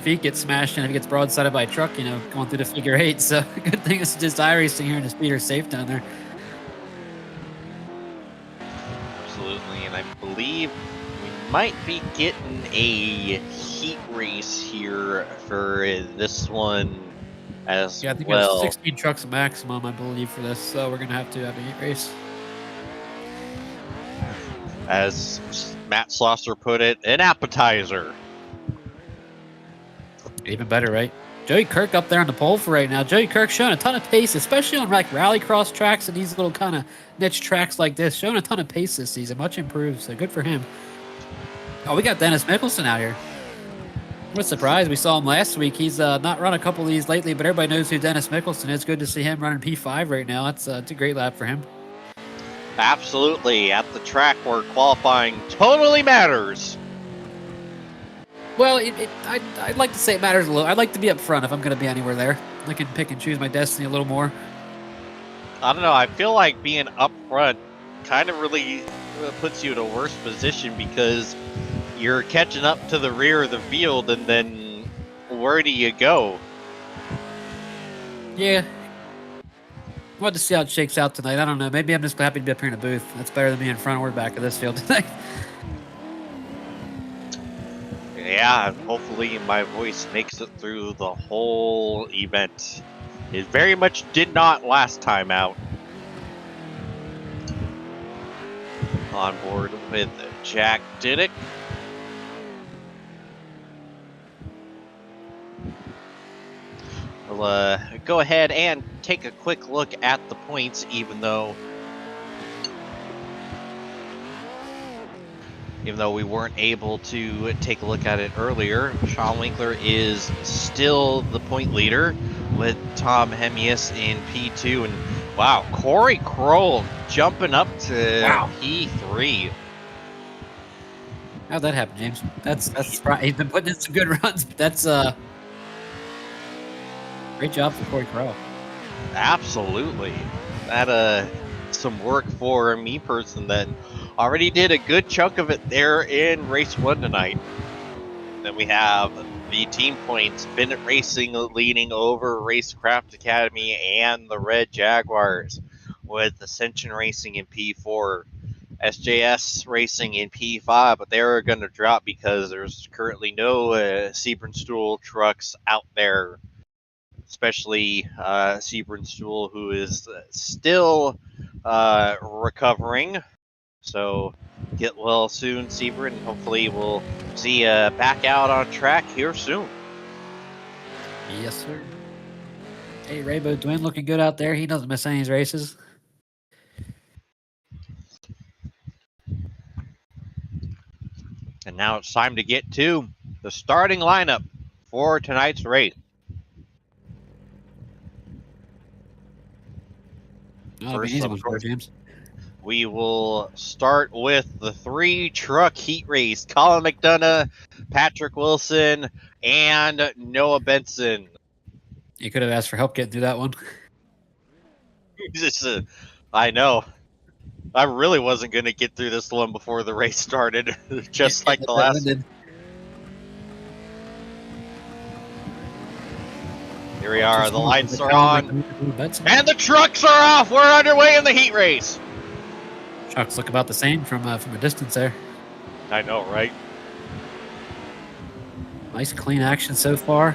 feet get smashed and if he gets broadsided by a truck, going through the figure 8. So, good thing this is just iRacing here and the speeder's safe down there. Absolutely, and I believe we might be getting a heat race here for this one as I think well. it's 16 trucks maximum, I believe, for this. So, we're going to have a heat race. As Matt Slosser put it, an appetizer. Even better, right? Joey Kirk up there on the pole for right now. Joey Kirk showing a ton of pace, especially on like rallycross tracks and these little kind of niche tracks like this. Showing a ton of pace this season. Much improved, so good for him. Oh, we got Dennis Mickelson out here. What a surprise. We saw him last week. He's not run a couple of these lately, but everybody knows who Dennis Mickelson is. Good to see him running P5 right now. It's a great lap for him. Absolutely, at the track where qualifying totally matters. Well, I'd like to say it matters a little. I'd like to be up front if I'm going to be anywhere there. I can pick and choose my destiny a little more. I don't know, I feel like being up front kind of really puts you in a worse position because you're catching up to the rear of the field and then where do you go? Yeah. We'll have to see how it shakes out tonight. I don't know. Maybe I'm just happy to be up here in a booth. That's better than being in front or back of this field tonight. Yeah, hopefully my voice makes it through the whole event. It very much did not last time out. On board with Jack Diddick. We'll go ahead and take a quick look at the points, even though we weren't able to take a look at it earlier. Sean Winkler is still the point leader with Tom Hemius in P2. And wow, Corey Kroll jumping up to P3. How'd that happen, James? That's right. He's been putting in some good runs, but that's great job for Corey Kroll. Absolutely. That some work for me person that already did a good chunk of it there in race 1 tonight. Then we have the team points, Bennett Racing leading over Racecraft Academy and the Red Jaguars, with Ascension Racing in P4, SJS Racing in P5, but they're going to drop because there's currently no Siebrenstuhl trucks out there, especially Siebrenstuhl, who is still recovering. So get well soon, Siebren, and hopefully we'll see you back out on track here soon. Yes, sir. Hey, Rainbow Twin looking good out there. He doesn't miss any of his races. And now it's time to get to the starting lineup for tonight's race. First, easy one, James. We will start with the 3-truck heat race. Colin McDonough, Patrick Wilson, and Noah Benson. You could have asked for help getting through that one. Just I know. I really wasn't going to get through this one before the race started, just like the last one. Here we are, the lights are on, and the trucks are off! We're underway in the heat race! Trucks look about the same from a distance there. I know, right? Nice clean action so far.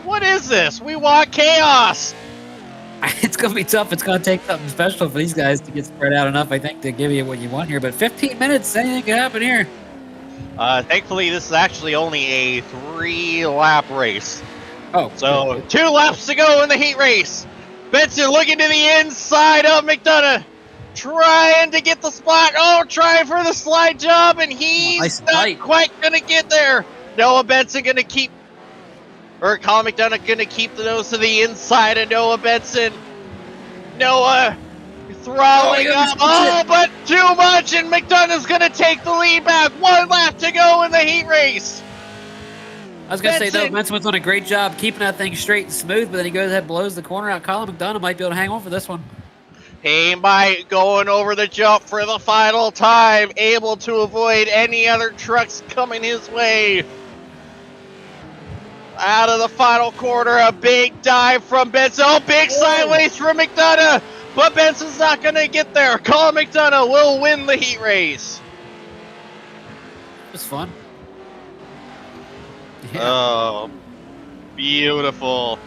What is this? We want chaos! It's going to be tough. It's going to take something special for these guys to get spread out enough, I think, to give you what you want here. But 15 minutes, anything can happen here. Thankfully, this is actually only a 3-lap race. Oh. So, 2 laps to go in the heat race. Benson looking to the inside of McDonough. Trying to get the spot. Oh, trying for the slide job, and he's not quite going to get there. Noah Benson going to keep... Or Colin McDonough going to keep the nose to the inside of Noah Benson. Noah throttling up. Oh, but too much, and McDonough's going to take the lead back. 1 lap to go in the heat race. I was going to say, though, Benson was doing a great job keeping that thing straight and smooth, but then he goes ahead and blows the corner out. Colin McDonough might be able to hang on for this one. He might going over the jump for the final time, able to avoid any other trucks coming his way. Out of the final quarter, a big dive from Benson. Oh, big sideways from McDonough, but Benson's not going to get there. Colin McDonough will win the heat race. It was fun. Yeah. Oh, beautiful.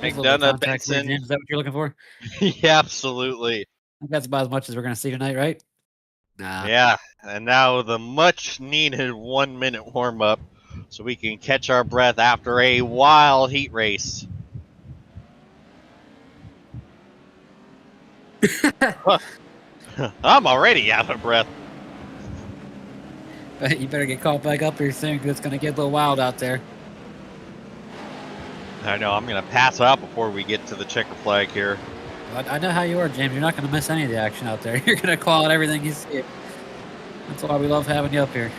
McDonough, Benson. Is that what you're looking for? Yeah, absolutely. I think that's about as much as we're going to see tonight, right? Nah. Yeah, and now the much-needed 1-minute warm-up, so we can catch our breath after a wild heat race. I'm already out of breath. You better get caught back up here soon, because it's going to get a little wild out there. I know, I'm going to pass out before we get to the checker flag here. I know how you are, James. You're not going to miss any of the action out there. You're going to call out everything you see. That's why we love having you up here.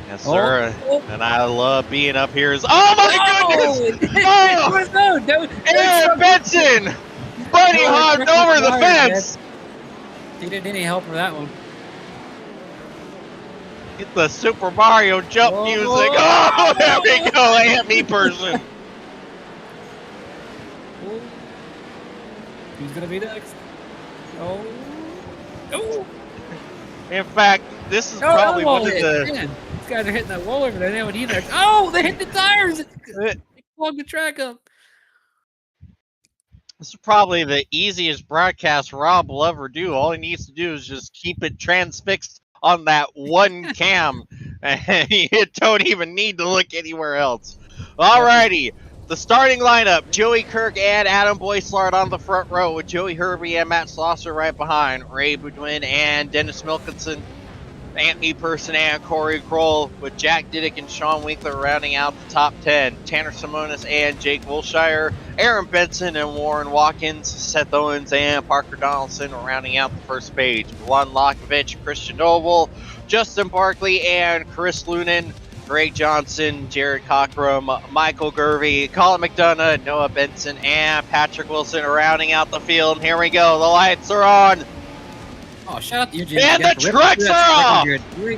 Yes, sir. And I love being up here. Oh, my goodness! Oh! And Benson! Bunny hopped over the fence! He didn't need any help for that one. Get the Super Mario jump music. Oh, there we go. AME person. Who's going to be next? Oh. Oh. In fact, this is probably one of the... Man, these guys are hitting that wall over there. They don't need that. Oh, they hit the tires. They plugged the track up. This is probably the easiest broadcast Rob will ever do. All he needs to do is just keep it transfixed on that one cam, and you don't even need to look anywhere else. Alrighty, the starting lineup: Joey Kirk and Adam Boyslard on the front row, with Joey Herbie and Matt Slosser right behind, Ray Boudwin and Dennis Milkinson, Anthony Person and Corey Kroll, with Jack Diddick and Sean Winkler rounding out the top 10, Tanner Simonis and Jake Wilshire, Aaron Benson and Warren Watkins, Seth Owens and Parker Donaldson rounding out the first page, Juan Lakovich, Christian Noble, Justin Barkley and Chris Lunan, Greg Johnson, Jared Cockrum, Michael Gervey, Colin McDonough, Noah Benson, and Patrick Wilson rounding out the field. And here we go. The lights are on. Oh, shout out to you, James. And the trucks are off!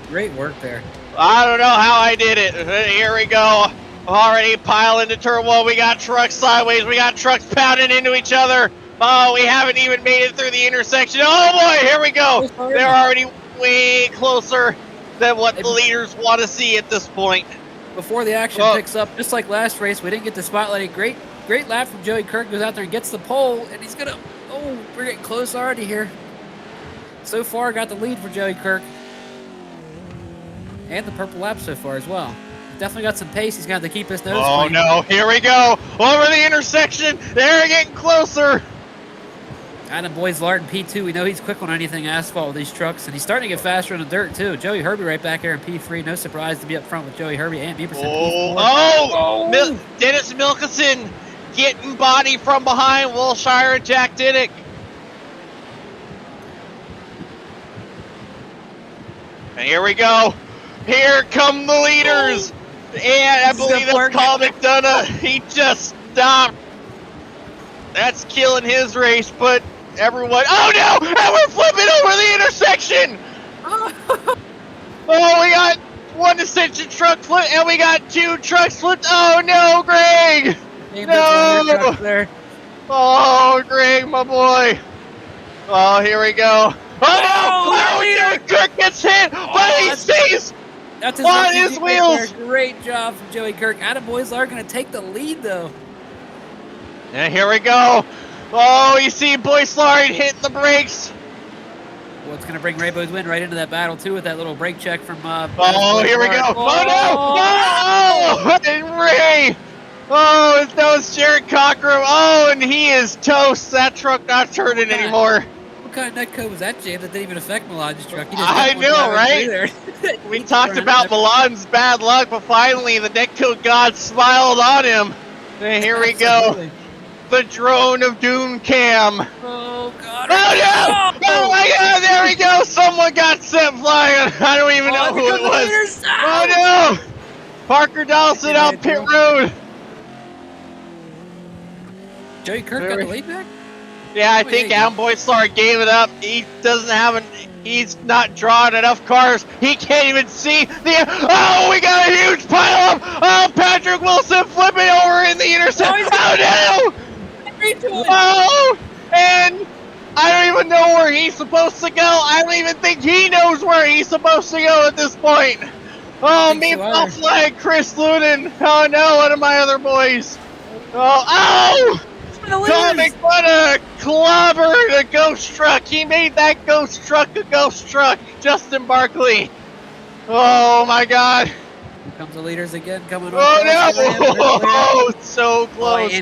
Great work there. I don't know how I did it. Here we go. Already piling into turn 1. We got trucks sideways. We got trucks pounding into each other. Oh, we haven't even made it through the intersection. Oh, boy, here we go. They're already way closer than what the leaders want to see at this point. Before the action picks up, just like last race, we didn't get the spotlight. Great lap from Joey Kirk. Goes out there and gets the pole, and he's going to... Oh, we're getting close already here. So far, got the lead for Joey Kirk. And the purple lap so far as well. He's definitely got some pace. He's got to keep his nose clean. No, here we go. Over the intersection. They're getting closer. Adam Boyslard in P2. We know he's quick on anything asphalt with these trucks. And he's starting to get faster in the dirt, too. Joey Herbie right back there in P3. No surprise to be up front with Joey Herbie and Beaverson. Dennis Milkinson getting body from behind Wilshire and Jack Diddick. And here we go. Here come the leaders. And I believe that's Colin McDonough. He just stopped. That's killing his race, but everyone... Oh no! And we're flipping over the intersection! Oh, we got one ascension truck flip, and we got 2 trucks flipped. Oh no, Greg! No! There. Oh, Greg, my boy. Oh, here we go. Oh, no! Kirk gets hit, but he stays That's on his wheels. Great job from Joey Kirk. Attaboys are going to take the lead, though. And here we go. Oh, you see Boyslard hitting the brakes. Well, it's going to bring Rainbow's Win right into that battle, too, with that little brake check from... oh, here we go. Oh, no! Oh, and Ray. Oh, that was Jared Cockrum. Oh, and he is toast. That truck not turning anymore. What kind of net code was that, James? That didn't even affect Milan's truck. I know, right? We talked about Milan's bad luck, but finally the netcode god smiled on him. And here we go. The drone of Doom Cam. Oh, God. Oh, no! Oh, my God. There we go. Someone got sent flying. I don't even know who it was. Oh, no. Parker Dawson out pit road. Joey Kirk got the lead back? Yeah, I think Adam Boyslard gave it up. He doesn't have he's not drawing enough cars. He can't even see the. Oh, we got a huge pile up. Oh, Patrick Wilson flipping over in the intersection. Oh, no! Oh, and I don't even know where he's supposed to go. I don't even think he knows where he's supposed to go at this point. Oh, meatball flag, Chris Lunan. Oh, no, one of my other boys. Oh! Tom McButter clobbered a ghost truck. He made that ghost truck a ghost truck. Justin Barkley. Oh my God. Here comes the leaders again coming over. Oh no! Oh, so close.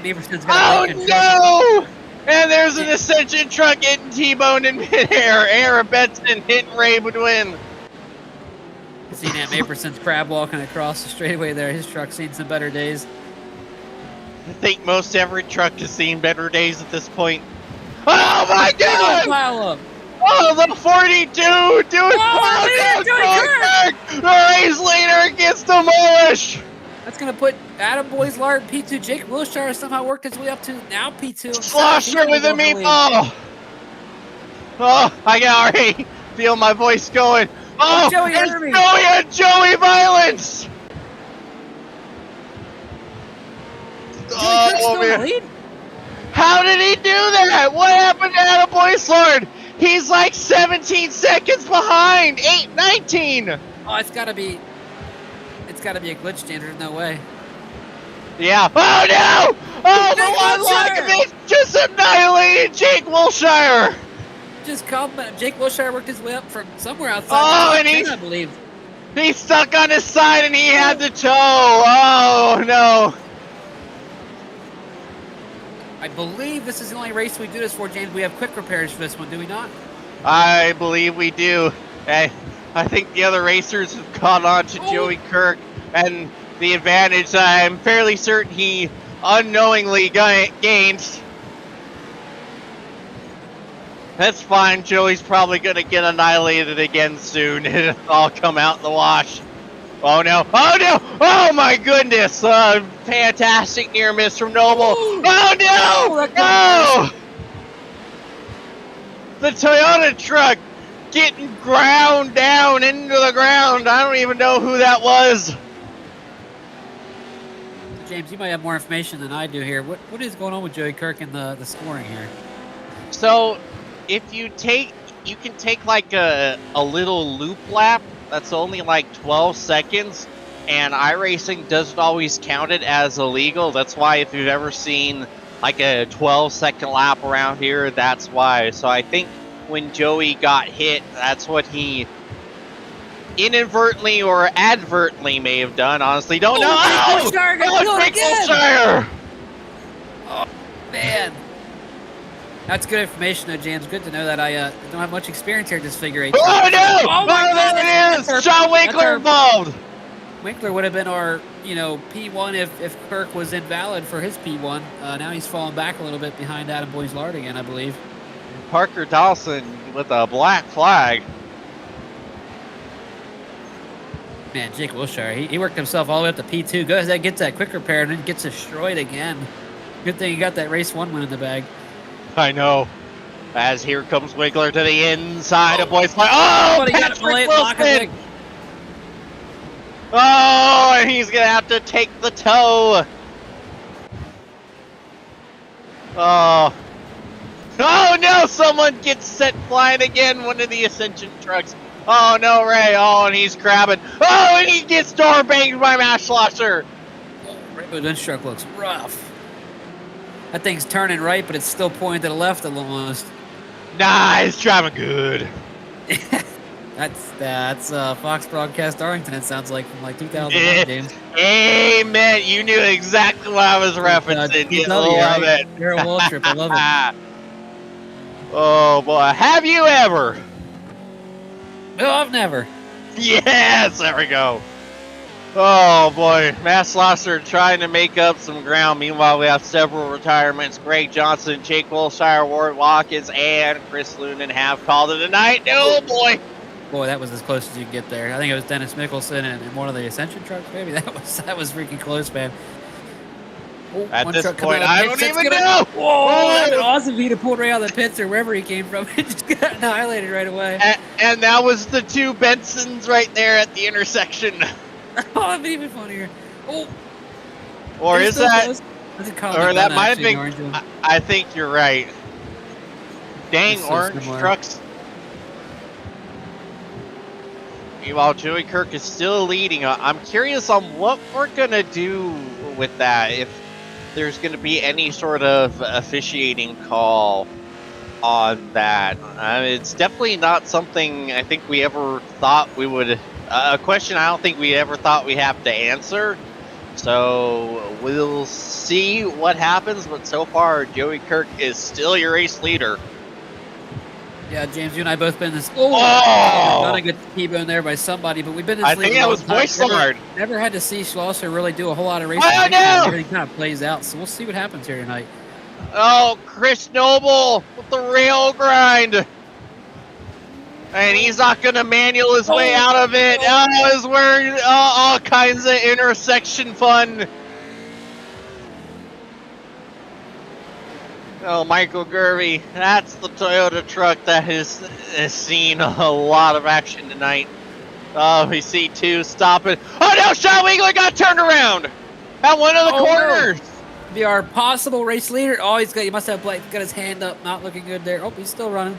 Oh no! And there's an Ascension truck getting T-boned in midair. Aaron Benson hitting Ray would win. Seeing Am Aperson's crab walking across the straightaway there. His truck's seen some better days. I think most every truck has seen better days at this point. Oh my God! Oh, the 42 doing the race leader gets demolished. That's gonna put Adam Boyslard P2. Jake Wilshire somehow worked his way up to now P2. Slosher with a meatball. Oh, I can already feel my voice going. Oh, it's Joey Violence. Oh, man. How did he do that? What happened to Adam Boyslard? He's like 17 seconds behind. 8:19. Oh, it's gotta be a glitch standard. There's no way. Yeah. Oh no! Oh, the one Lockovich just annihilated Jake Wilshire. Just Jake Wilshire worked his way up from somewhere outside. Oh, and I believe he's stuck on his side, and he had to tow. Oh no! I believe this is the only race we do this for, James. We have quick repairs for this one, do we not? I believe we do. I think the other racers have caught on to Joey Kirk, and the advantage I'm fairly certain he unknowingly gained. That's fine. Joey's probably going to get annihilated again soon. It'll all come out in the wash. Oh no! Oh no! Oh my goodness! Fantastic near miss from Noble. Oh no! No! The Toyota truck getting ground down into the ground. I don't even know who that was. James, you might have more information than I do here. What is going on with Joey Kirk and the scoring here? So, if you can take like a little loop lap. That's only like 12 seconds, and iRacing doesn't always count it as illegal. That's why if you've ever seen like a 12-second lap around here, that's why. So I think when Joey got hit, that's what he inadvertently or advertently may have done. Honestly, don't know. Oh, Wilshire! Oh, man. That's good information, though, James. Good to know that I don't have much experience here at this figure eight. Oh, no! Oh, there it is! Sean Winkler involved! Winkler would have been our, P1 if Kirk was invalid for his P1. Now he's falling back a little bit behind Adam Boyslard again, I believe. Parker Dawson with a black flag. Man, Jake Wilshire, he worked himself all the way up to P2. Goes ahead, gets that quick repair, and then gets destroyed again. Good thing you got that race 1 win in the bag. I know. As here comes Wiggler to the inside of Boy's Fly. Oh, But he got Patrick lock of Wilson! Oh, and he's gonna have to take the toe. Oh. Oh no, someone gets set flying again, one of the Ascension trucks. Oh no, Ray. Oh, and he's grabbing. Oh, and he gets door banged by Mashlosher. Rainbow Dunce truck looks rough. That thing's turning right, but it's still pointing to the left almost. Nah, he's driving good. That's Fox Broadcast Arlington, it sounds like, from like 2001 games. Amen. You knew exactly what I was referencing. You love it. You're a wall trip. I love it. Oh boy, have you ever? No, I've never. Yes, there we go. Oh boy, Mass Losser trying to make up some ground. Meanwhile, we have several retirements. Greg Johnson, Jake Wilshire, Ward Watkins, and Chris Loonan have called it a night. Oh boy. Boy, that was as close as you could get there. I think it was Dennis Mickelson and one of the Ascension trucks, maybe. That was freaking close, man. Oh, At one this truck coming point, out I of don't the pits. even That's know. Whoa, that'd been awesome if he'd have pulled right out of the pits or wherever he came from. It just got annihilated right away. And that was the two Bensons right there at the intersection. Oh, that'd be even funnier. Oh. Or is that? Or that might have been. Orange. I think you're right. Dang, So orange similar. trucks. Meanwhile, Joey Kirk is still leading. I'm curious on what we're gonna do with that. If there's gonna be any sort of officiating call on that. It's definitely not something I think we ever thought we would. A question I don't think we ever thought we have to answer. So we'll see what happens. But so far, Joey Kirk is still your race leader. Yeah, James, you and I both been in this. Oh! Got a good T-bone there by somebody, but we've been in this I league think a that long was time. Voicelord. Never had to see Schlosser really do a whole lot of racing. Oh, no! Everything kind of plays out, so we'll see what happens here tonight. Oh, Chris Noble with the rail grind. And he's not going to manual his way out of it. Oh, he's wearing all kinds of intersection fun. Oh, Michael Gervey. That's the Toyota truck that has seen a lot of action tonight. Oh, we see two stopping. Oh, no, Sean Wiegler got turned around at one of the corners. No. Be our possible race leader. Oh, he must have got his hand up, not looking good there. Oh, he's still running.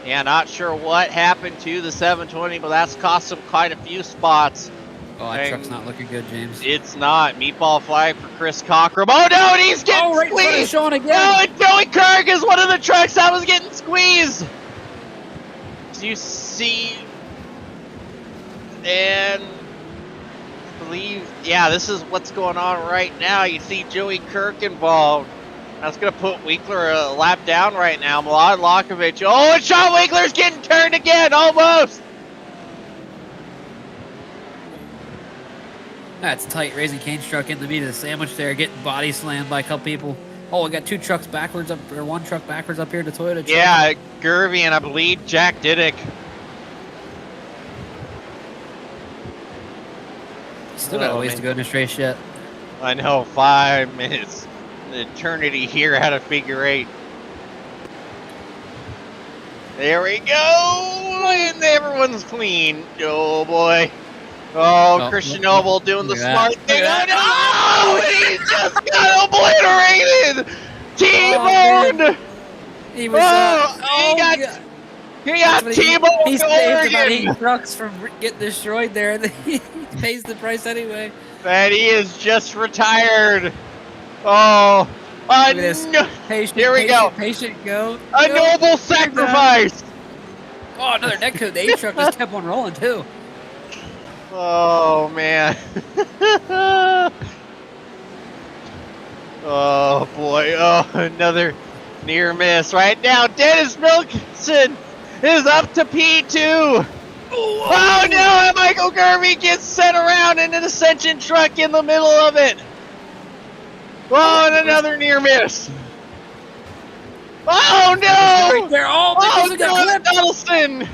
Yeah, not sure what happened to the 720, but that's cost him quite a few spots. Oh, that truck's not looking good, James. It's not. Meatball flag for Chris Cockrum. Oh, no, and he's getting right in front of squeezed. Sean again. Oh, and Joey Kirk is one of the trucks that was getting squeezed. Do you see? And I believe, yeah, this is what's going on right now. You see Joey Kirk involved. That's going to put Winkler a lap down right now. Milad Lokovic. Oh, and Sean Winkler's getting turned again, almost. That's tight. Raising Cane's truck in the meat of the sandwich there, getting body slammed by a couple people. Oh, we got two trucks backwards up, or one truck backwards up here to Toyota truck. Yeah, Gervy and I believe Jack Diddick. Still got a ways to go in this race yet. I know, 5 minutes. An eternity here at a figure 8. There we go, and everyone's clean. Oh boy. Oh, Christian Noble doing the smart thing. Oh, no! He just got obliterated! T-boned! He was, he got T-boned. He saved about 8 trucks from getting destroyed there, and he pays the price anyway. And he is just retired. Oh, here we go. Patient, go. A noble sacrifice. Oh, another neck code. The 8 truck just kept on rolling, too. Oh, man. Oh, boy. Oh, another near miss. Right now, Dennis Wilkinson is up to P2. Oh, no, and Michael Gervy gets sent around in an Ascension truck in the middle of it. Oh, and another near miss. Oh, no. Right there. Oh, no, Donaldson.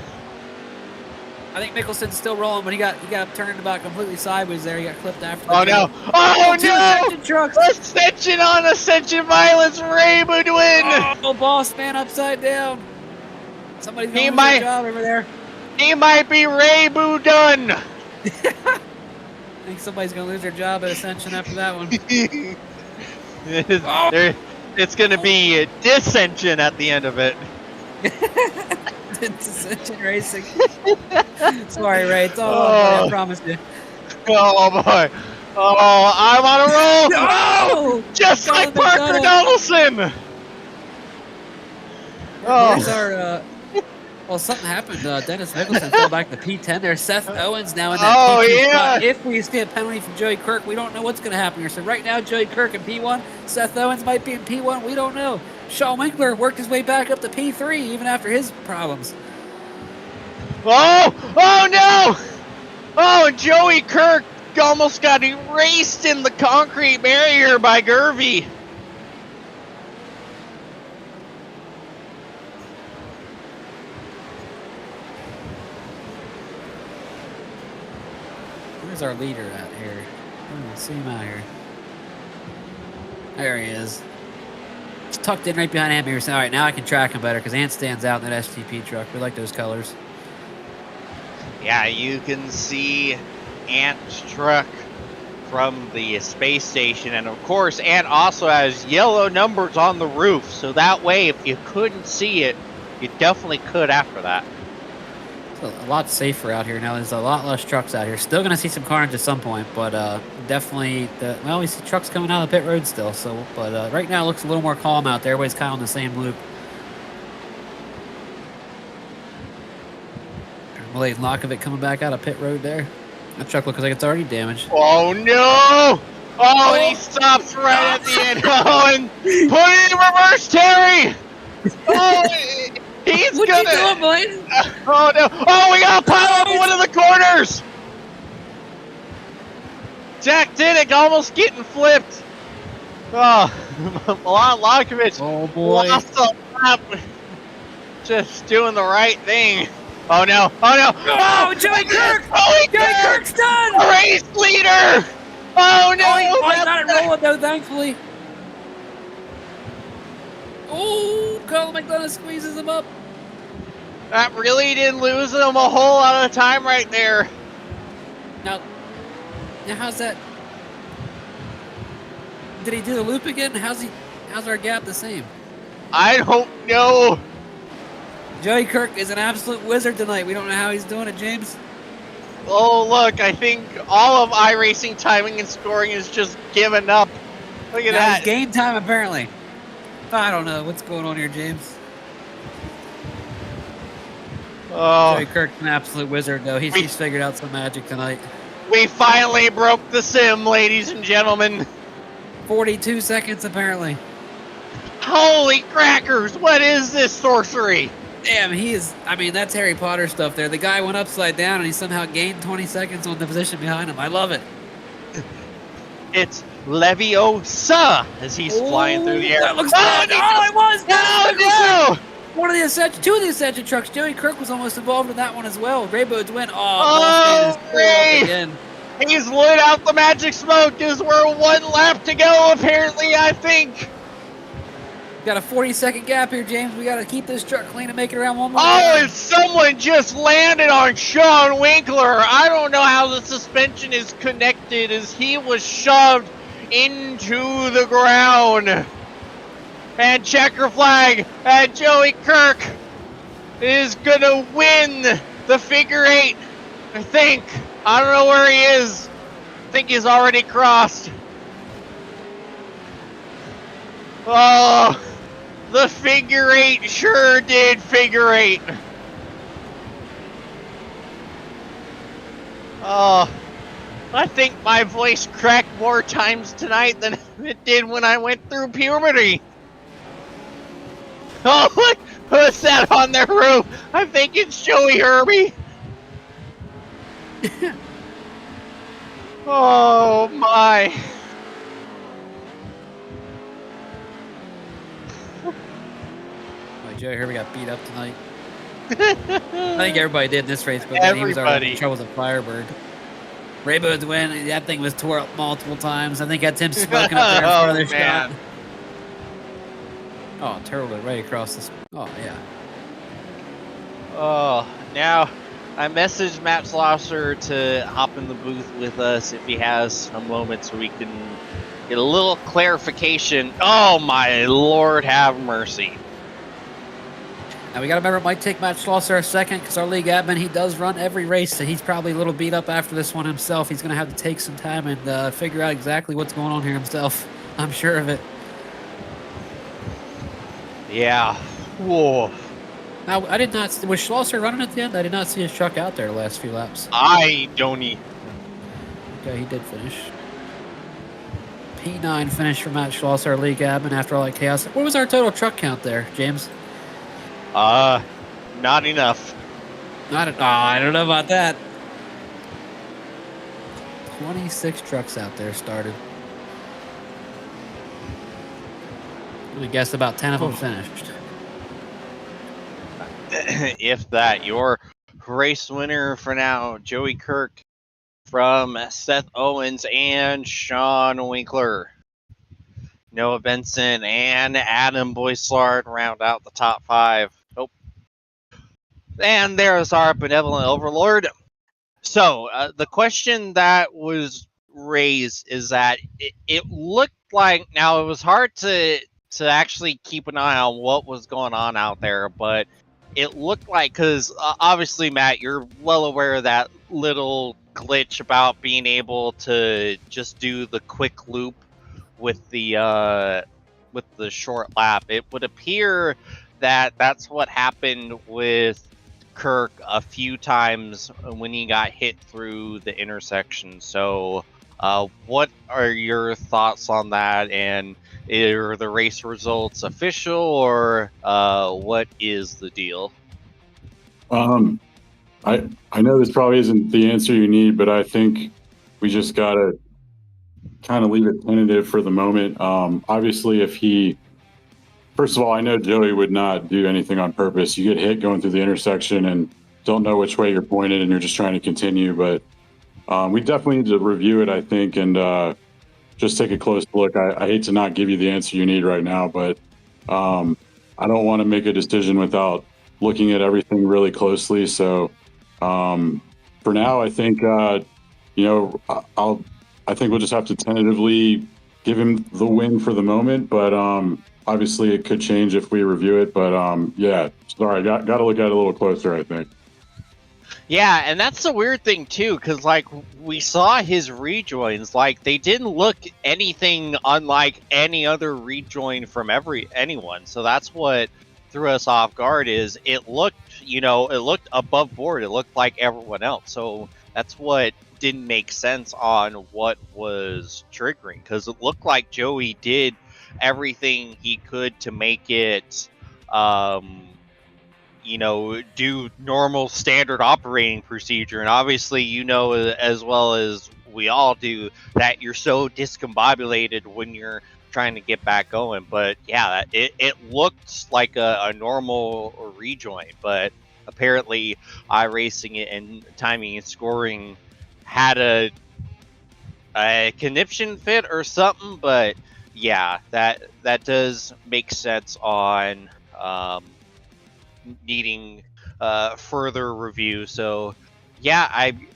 I think Mickelson's still rolling, but he got turned about completely sideways there. He got clipped after. Oh no! Oh Two no! Ascension trucks. Ascension on Ascension violence. Raybu to win. Oh, boss man upside down. Somebody's gonna He lose might- their job over there. He might be Raybu done. I think somebody's gonna lose their job at Ascension after that one. It's gonna be a dissension at the end of it. Ascension Racing. Sorry, Ray. It's all over. I promise you. Oh boy! Oh, I'm on a roll! No! Just like Colin Parker McDonough. Donaldson! Oh. There's our. Well, something happened. Dennis Mickelson fell back to P10. There's Seth Owens now in that Oh, P2 yeah. spot. If we see a penalty from Joey Kirk, we don't know what's going to happen here. So right now, Joey Kirk in P1. Seth Owens might be in P1. We don't know. Shawn Winkler worked his way back up to P3 even after his problems. Oh! Oh no! Oh, Joey Kirk almost got erased in the concrete barrier by Gervy. Where's our leader at here? See him out here. There he is. He's tucked in right behind Ant Peterson. All right, now I can track him better because Ant stands out in that STP truck. We like those colors. Yeah, you can see Ant's truck from the space station, and of course Ant also has yellow numbers on the roof, so that way if you couldn't see it, you definitely could after that. It's a lot safer out here now. There's a lot less trucks out here. Still gonna see some carnage at some point, but definitely we see trucks coming out of the pit road still. So, but right now it looks a little more calm out there. Everybody's kind of on the same loop. Blade Lockovic coming back out of pit road there. That truck looks like it's already damaged. Oh no! Oh, and he stops right at the end. Oh, and put it in reverse, Terry! Oh, he's What gonna. you doing, Blade? Oh no! Oh, we got a pile up in one of the corners! Jack Diddick almost getting flipped. Oh, Milan Lockovic lost a lap. Just doing the right thing. Oh no! Oh no! Oh, Joey Kirk! Oh, Joey Kirk's done! Race leader! Oh no! Oh, he got it rolling though, thankfully. Oh, Colin McDonough squeezes him up. That really didn't lose him a whole lot of time right there. Now how's that? Did he do the loop again? How's our gap the same? I don't know. Joey Kirk is an absolute wizard tonight. We don't know how he's doing it, James. Oh look, I think all of iRacing timing and scoring is just given up. Look at Now that. it's game time apparently. I don't know what's going on here, James. Oh, Joey Kirk's an absolute wizard though. He's figured out some magic tonight. we finally broke the sim, ladies and gentlemen. 42 seconds apparently. Holy crackers, what is this sorcery? Damn, that's Harry Potter stuff there. The guy went upside down and he somehow gained 20 seconds on the position behind him. I love it. It's Leviosa as he's flying through the air. That looks good. It was. No! Two of the Ascension trucks. Joey Kirk was almost involved in that one as well. Raybode's win. Oh, Ray! Again. He's lit out the magic smoke as we're one lap to go, apparently, I think. Got a 40-second gap here, James. We got to keep this truck clean and make it around one more Oh, time. and someone just landed on Shawn Winkler. I don't know how the suspension is connected as he was shoved into the ground. And checker flag, and Joey Kirk is going to win the figure eight, I think. I don't know where he is. I think he's already crossed. Oh, the figure eight sure did figure eight. Oh, I think my voice cracked more times tonight than it did when I went through puberty. Oh, look, who's that on their roof? I think it's Joey Herbie. Oh my. Joey Herbie got beat up tonight. I think everybody did in this race, but then he was already Everybody. in trouble with a Firebird. Raybo's win. That thing was tore up multiple times. I think that's him smoking up there in front of their shot. man. Oh, turtle right across this. Oh, yeah. Oh, now I messaged Matt Schlosser to hop in the booth with us if he has a moment so we can get a little clarification. Oh, my Lord, have mercy. Now, we got to remember it might take Matt Schlosser a second because our league admin, he does run every race, so he's probably a little beat up after this one himself. He's going to have to take some time and figure out exactly what's going on here himself. I'm sure of it. Yeah. Whoa. Now, I did not... Was Schlosser running at the end? I did not see his truck out there the last few laps. I don't eat. Okay, he did finish. P9 finish for Matt Schlosser, our league admin, after all that chaos. What was our total truck count there, James? Not enough. I don't know about that. 26 trucks out there started. I guess about 10 of them finished. If that. Your race winner for now, Joey Kirk from Seth Owens and Sean Winkler. Noah Benson and Adam Boyslard round out the top 5. Nope. And there's our benevolent overlord. So, the question that was raised is that it looked like, now it was hard to actually keep an eye on what was going on out there, but it looked like, because obviously, Matt, you're well aware of that little glitch about being able to just do the quick loop with the short lap. It would appear that that's what happened with Kirk a few times when he got hit through the intersection. So what are your thoughts on that, and are the race results official, or what is the deal? I know this probably isn't the answer you need, but I think we just gotta kind of leave it tentative for the moment. Obviously, first of all, I know Joey would not do anything on purpose. You get hit going through the intersection and don't know which way you're pointed, and you're just trying to continue. But we definitely need to review it, I think, and just take a close look. I hate to not give you the answer you need right now, but I don't want to make a decision without looking at everything really closely. So for now, I think I think we'll just have to tentatively give him the win for the moment, but obviously it could change if we review it. But yeah, sorry, got to look at it a little closer, I think. Yeah, and that's the weird thing too, because like we saw his rejoins, like they didn't look anything unlike any other rejoin from anyone. So that's what threw us off guard. Is it looked above board. It looked like everyone else. So that's what didn't make sense on what was triggering, because it looked like Joey did everything he could to make it do normal standard operating procedure. And obviously, as well as we all do, that you're so discombobulated when you're trying to get back going. But yeah, it looked like a normal rejoin, but apparently iRacing it and timing and scoring had a conniption fit or something. But yeah, that does make sense on needing further review. So yeah,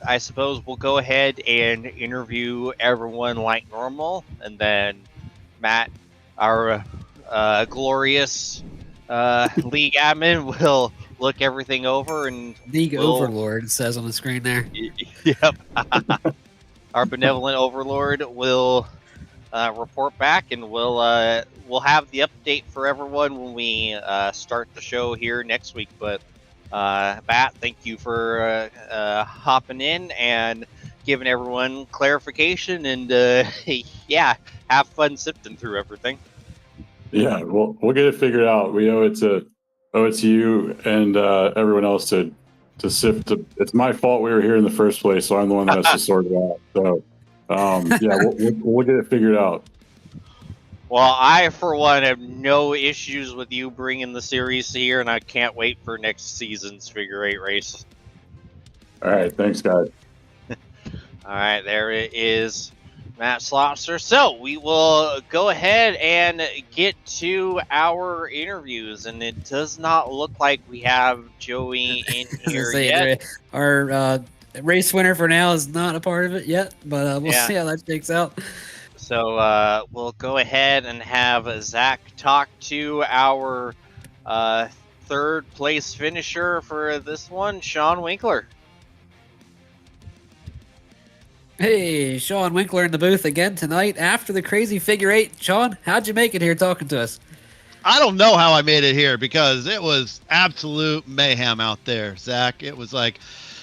I suppose we'll go ahead and interview everyone like normal, and then Matt, our glorious league admin, will look everything over, and League Overlord, it says on the screen there. Yep. Our benevolent overlord will report back, and we'll have the update for everyone when we start the show here next week. But Matt, thank you for hopping in and giving everyone clarification, and yeah, have fun sifting through everything. Yeah, we'll get it figured out. We owe it to you and everyone else to sift. It's my fault we were here in the first place, so I'm the one that has to sort it out. So yeah, we'll get it figured out. Well, I, for one, have no issues with you bringing the series here, and I can't wait for next season's figure eight race. All right, thanks, guys. All right, there it is, Matt Slopster. So we will go ahead and get to our interviews, and it does not look like we have Joey in here yet. Our race winner for now is not a part of it yet, but we'll Yeah. see how that shakes out. So we'll go ahead and have Zach talk to our third place finisher for this one, Sean Winkler. Hey, Sean Winkler in the booth again tonight after the crazy figure eight. Sean, how'd you make it here talking to us? I don't know how I made it here because it was absolute mayhem out there, Zach. It was like,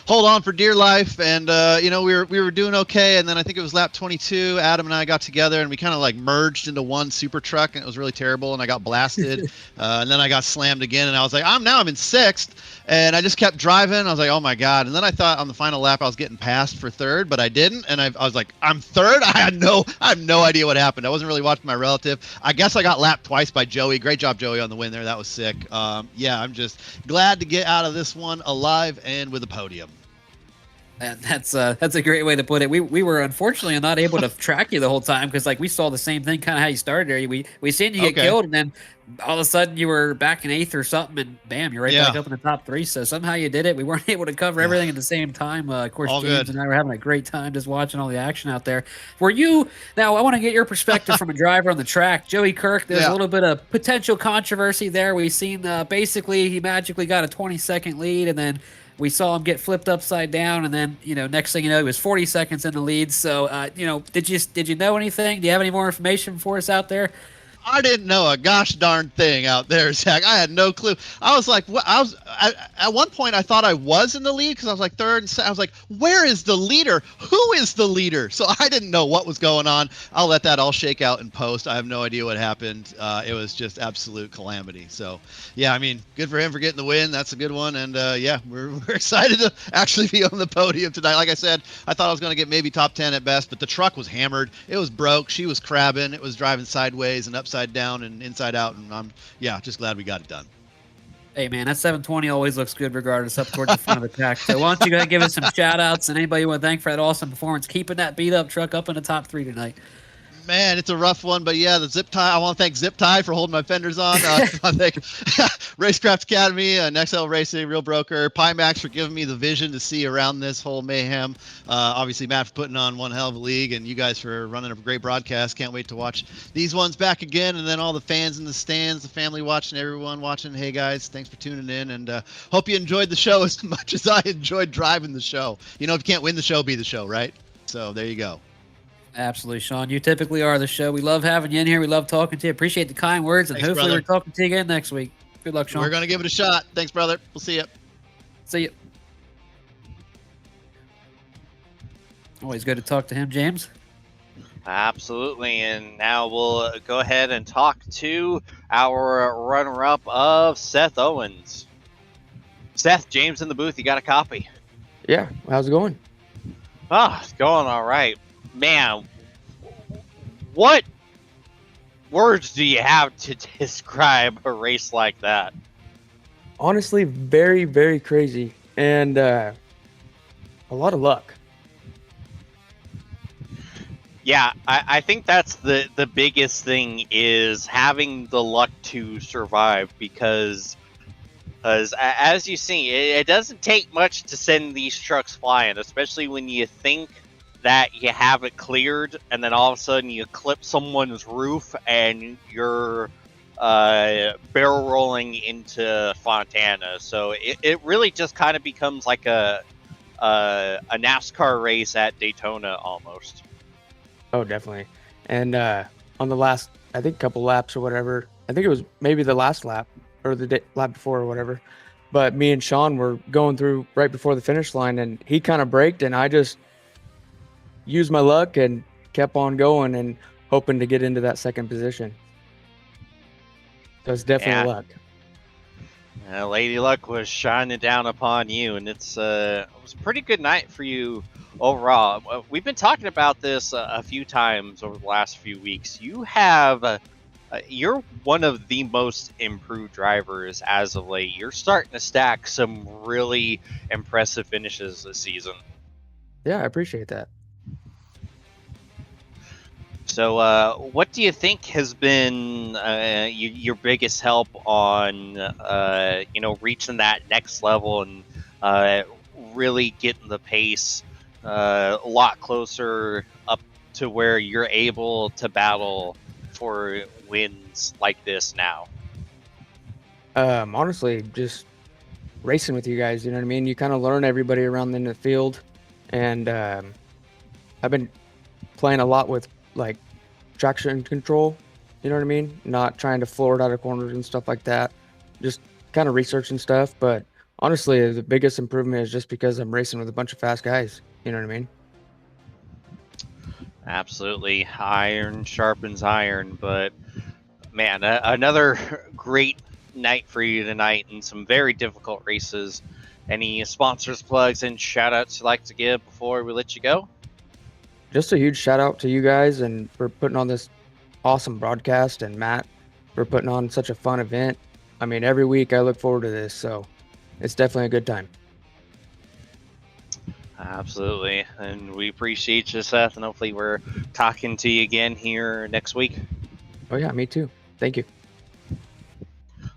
hold on for dear life, and we were doing okay, and then I think it was lap 22. Adam and I got together, and we kind of like merged into one super truck, and it was really terrible, and I got blasted, and then I got slammed again, and I was like, I'm in sixth, and I just kept driving. I was like, oh my god, and then I thought on the final lap I was getting passed for third, but I didn't, and I was like, I'm third. I have no idea what happened. I wasn't really watching my relative. I guess I got lapped twice by Joey. Great job, Joey, on the win there. That was sick. Yeah, I'm just glad to get out of this one alive and with a podium. And that's a great way to put it. We were unfortunately not able to track you the whole time because like we saw the same thing, kind of how you started there. We seen you get killed, and then all of a sudden you were back in eighth or something, and bam, you're right back up in the top three. So somehow you did it. We weren't able to cover everything at the same time. Of course, all James good. and I were having a great time just watching all the action out there. Were you now? I want to get your perspective from a driver on the track. Joey Kirk. There's a little bit of potential controversy there. We've seen basically he magically got a 20-second lead, and then we saw him get flipped upside down, and then next thing you know, he was 40 seconds in the lead. So, did you know anything? Do you have any more information for us out there? I didn't know a gosh darn thing out there, Zach. I had no clue. I was like, what? At one point I thought I was in the lead because I was like third and I was like, where is the leader? Who is the leader? So I didn't know what was going on. I'll let that all shake out in post. I have no idea what happened. It was just absolute calamity. So yeah, I mean, good for him for getting the win. That's a good one. And yeah, we're excited to actually be on the podium tonight. Like I said, I thought I was going to get maybe top 10 at best, but the truck was hammered. It was broke. She was crabbing. It was driving sideways and upside down and inside out, and I'm just glad we got it done. Hey man, that 720 always looks good regardless, up towards the front of the pack. So why don't you go ahead and give us some shout outs and anybody you want to thank for that awesome performance, keeping that beat up truck up in the top 3 tonight. Man, it's a rough one, but yeah, the zip tie. I want to thank Zip Tie for holding my fenders on. I thank Racecraft Academy, Nexel Racing, Real Broker, Pimax for giving me the vision to see around this whole mayhem. Obviously, Matt for putting on one hell of a league, and you guys for running a great broadcast. Can't wait to watch these ones back again, and then all the fans in the stands, the family watching, everyone watching. Hey guys, thanks for tuning in, and hope you enjoyed the show as much as I enjoyed driving the show. If you can't win the show, be the show, right? So there you go. Absolutely, Sean. You typically are the show. We love having you in here. We love talking to you. Appreciate the kind words, and Thanks, hopefully brother. we're talking to you again next week. Good luck, Sean. We're going to give it a shot. Thanks, brother. We'll see you. See you. Always good to talk to him, James. Absolutely, and now we'll go ahead and talk to our runner-up of Seth Owens. Seth, James in the booth, you got a copy? Yeah, how's it going? It's going all right. Man, what words do you have to describe a race like that? Honestly, very, very crazy, and a lot of luck. Yeah, I think that's the biggest thing is having the luck to survive because as you see, it doesn't take much to send these trucks flying, especially when you think that you have it cleared and then all of a sudden you clip someone's roof and you're barrel rolling into Fontana. So it really just kind of becomes like a NASCAR race at Daytona almost. Oh, definitely. And on the last, I think, couple laps or whatever, I think it was maybe the last lap or the lap before or whatever, but me and Sean were going through right before the finish line, and he kind of braked, and I just used my luck and kept on going and hoping to get into that second position. So it's definitely luck. Lady Luck was shining down upon you, and it was a pretty good night for you overall. We've been talking about this a few times over the last few weeks. You have you're one of the most improved drivers as of late. You're starting to stack some really impressive finishes this season. Yeah, I appreciate that. So, what do you think has been your biggest help on, reaching that next level and really getting the pace a lot closer up to where you're able to battle for wins like this now? Honestly, just racing with you guys. You know what I mean? You kind of learn everybody around in the field, and I've been playing a lot with like traction control. You know what I mean? Not trying to floor it out of corners and stuff like that. Just kind of researching stuff. But honestly, the biggest improvement is just because I'm racing with a bunch of fast guys. You know what I mean? Absolutely. Iron sharpens iron, but man, another great night for you tonight and some very difficult races. Any sponsors, plugs, and shout outs you'd like to give before we let you go? Just a huge shout out to you guys and for putting on this awesome broadcast, and Matt for putting on such a fun event. I mean, every week I look forward to this, so it's definitely a good time. Absolutely. And we appreciate you, Seth, and hopefully we're talking to you again here next week. Oh, yeah, me too. Thank you.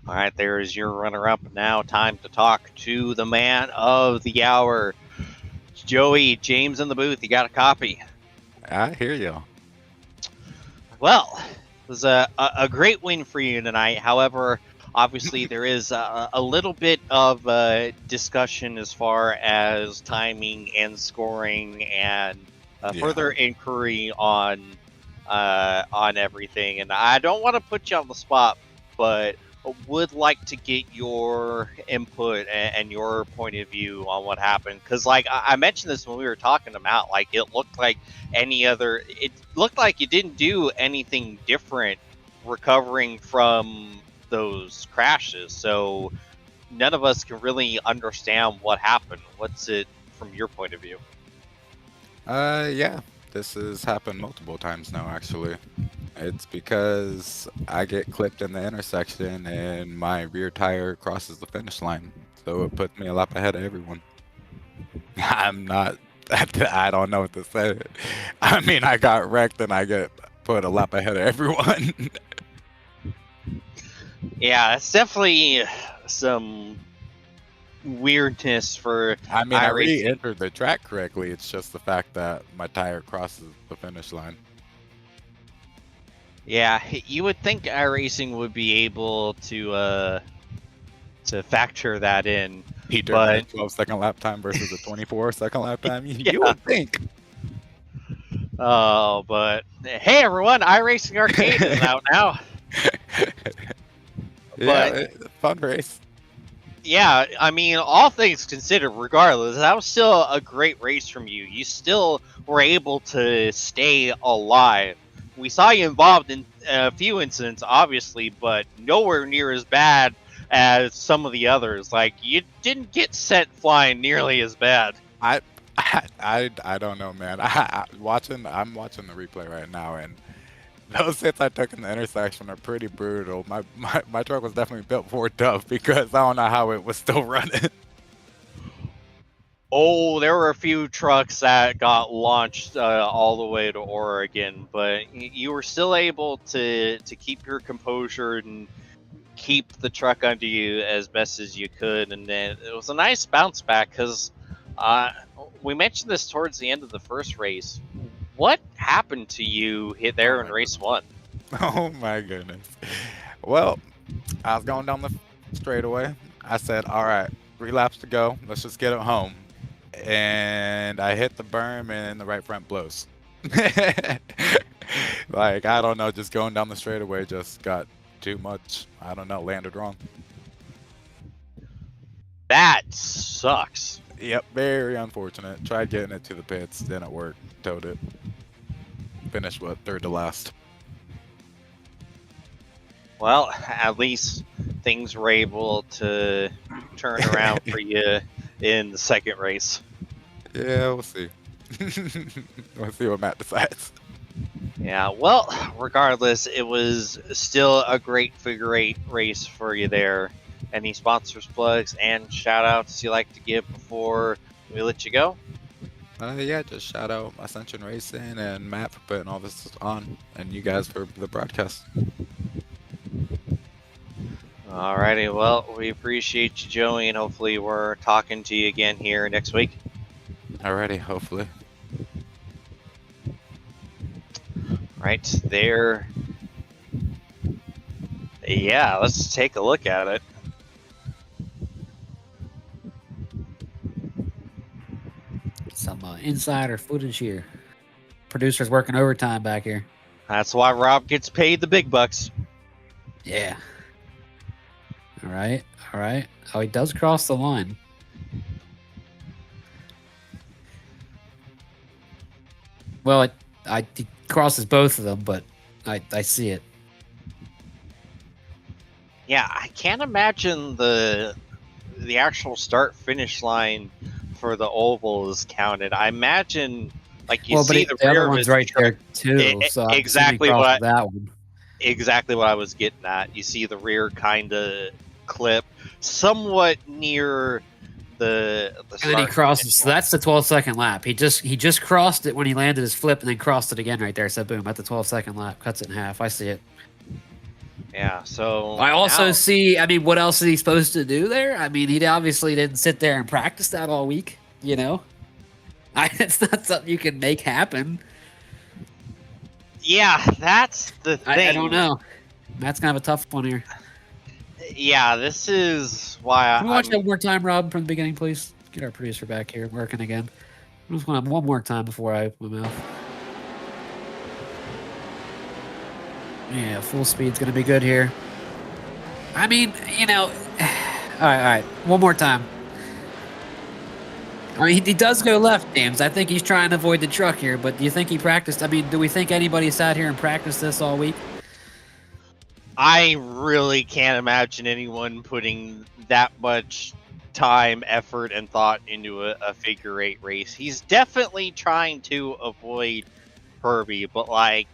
All right, there is your runner-up. Now time to talk to the man of the hour. Joey, James in the booth, you got a copy? I hear you. Well, it was a great win for you tonight. However, obviously there is a little bit of discussion as far as timing and scoring and further inquiry on everything. And I don't want to put you on the spot, but would like to get your input and your point of view on what happened. Because, like, I mentioned this when we were talking about, like, it looked like it looked like you didn't do anything different recovering from those crashes. So none of us can really understand what happened. What's it from your point of view? Yeah, this has happened multiple times now, actually. It's because I get clipped in the intersection and my rear tire crosses the finish line. So it puts me a lap ahead of everyone. I don't know what to say. I mean, I got wrecked and I get put a lap ahead of everyone. Yeah, it's definitely some weirdness for. I mean, I re-entered the track correctly. It's just the fact that my tire crosses the finish line. Yeah, you would think iRacing would be able to factor that in. He did a 12-second lap time versus a 24-second lap time. You would think. Oh, but hey, everyone! iRacing Arcade is out now. Yeah, fun race. Yeah, I mean, all things considered, regardless, that was still a great race from you. You still were able to stay alive. We saw you involved in a few incidents, obviously, but nowhere near as bad as some of the others. Like, you didn't get sent flying nearly as bad. I don't know, man. I'm watching the replay right now, and those hits I took in the intersection are pretty brutal. My truck was definitely built for Dove because I don't know how it was still running. Oh, there were a few trucks that got launched all the way to Oregon, but you were still able to keep your composure and keep the truck under you as best as you could. And then it was a nice bounce back because we mentioned this towards the end of the first race. What happened to you there in race 1? Oh my goodness. Well, I was going down the straightaway. I said, all right, 3 laps to go. Let's just get it home. And I hit the berm and the right front blows. Like, I don't know, just going down the straightaway just got too much. I don't know, landed wrong. That sucks. Yep, very unfortunate. Tried getting it to the pits, didn't work. Towed it. Finished, third to last. Well, at least things were able to turn around for you in the second race. Yeah, we'll see. We'll see what Matt decides. Yeah, well, regardless, it was still a great figure eight race for you there. Any sponsors, plugs, and shout outs you like to give before we let you go? Yeah, just shout out Ascension Racing and Matt for putting all this on, and you guys for the broadcast. Alrighty, well, we appreciate you, Joey, and hopefully we're talking to you again here next week. Alrighty, hopefully. Right there. Yeah, let's take a look at it. Some insider footage here. Producer's working overtime back here. That's why Rob gets paid the big bucks. Yeah. All right. All right. Oh, he does cross the line. Well, he crosses both of them, but I see it. Yeah, I can't imagine the actual start finish line for the oval is counted. I imagine like you see the rear other one's right there too. So exactly that one. Exactly what I was getting at. You see the rear kind of clip somewhat near the and then he crosses. So that's the 12-second lap. He just crossed it when he landed his flip, and then crossed it again right there. So boom, at the 12-second lap, cuts it in half. I see it. Yeah. So I also see. I mean, what else is he supposed to do there? I mean, he obviously didn't sit there and practice that all week. You know, it's not something you can make happen. Yeah, that's the thing. I don't know. That's kind of a tough one here. Yeah, this is why Can we watch that one more time, Rob, from the beginning, please? Get our producer back here working again. I just want one more time before I open my mouth. Yeah, full speed's going to be good here. I mean, you know... All right. One more time. I mean, he does go left, James. I think he's trying to avoid the truck here, but do you think he practiced? I mean, do we think anybody sat here and practiced this all week? I really can't imagine anyone putting that much time, effort, and thought into a figure eight race. He's definitely trying to avoid Herbie, but like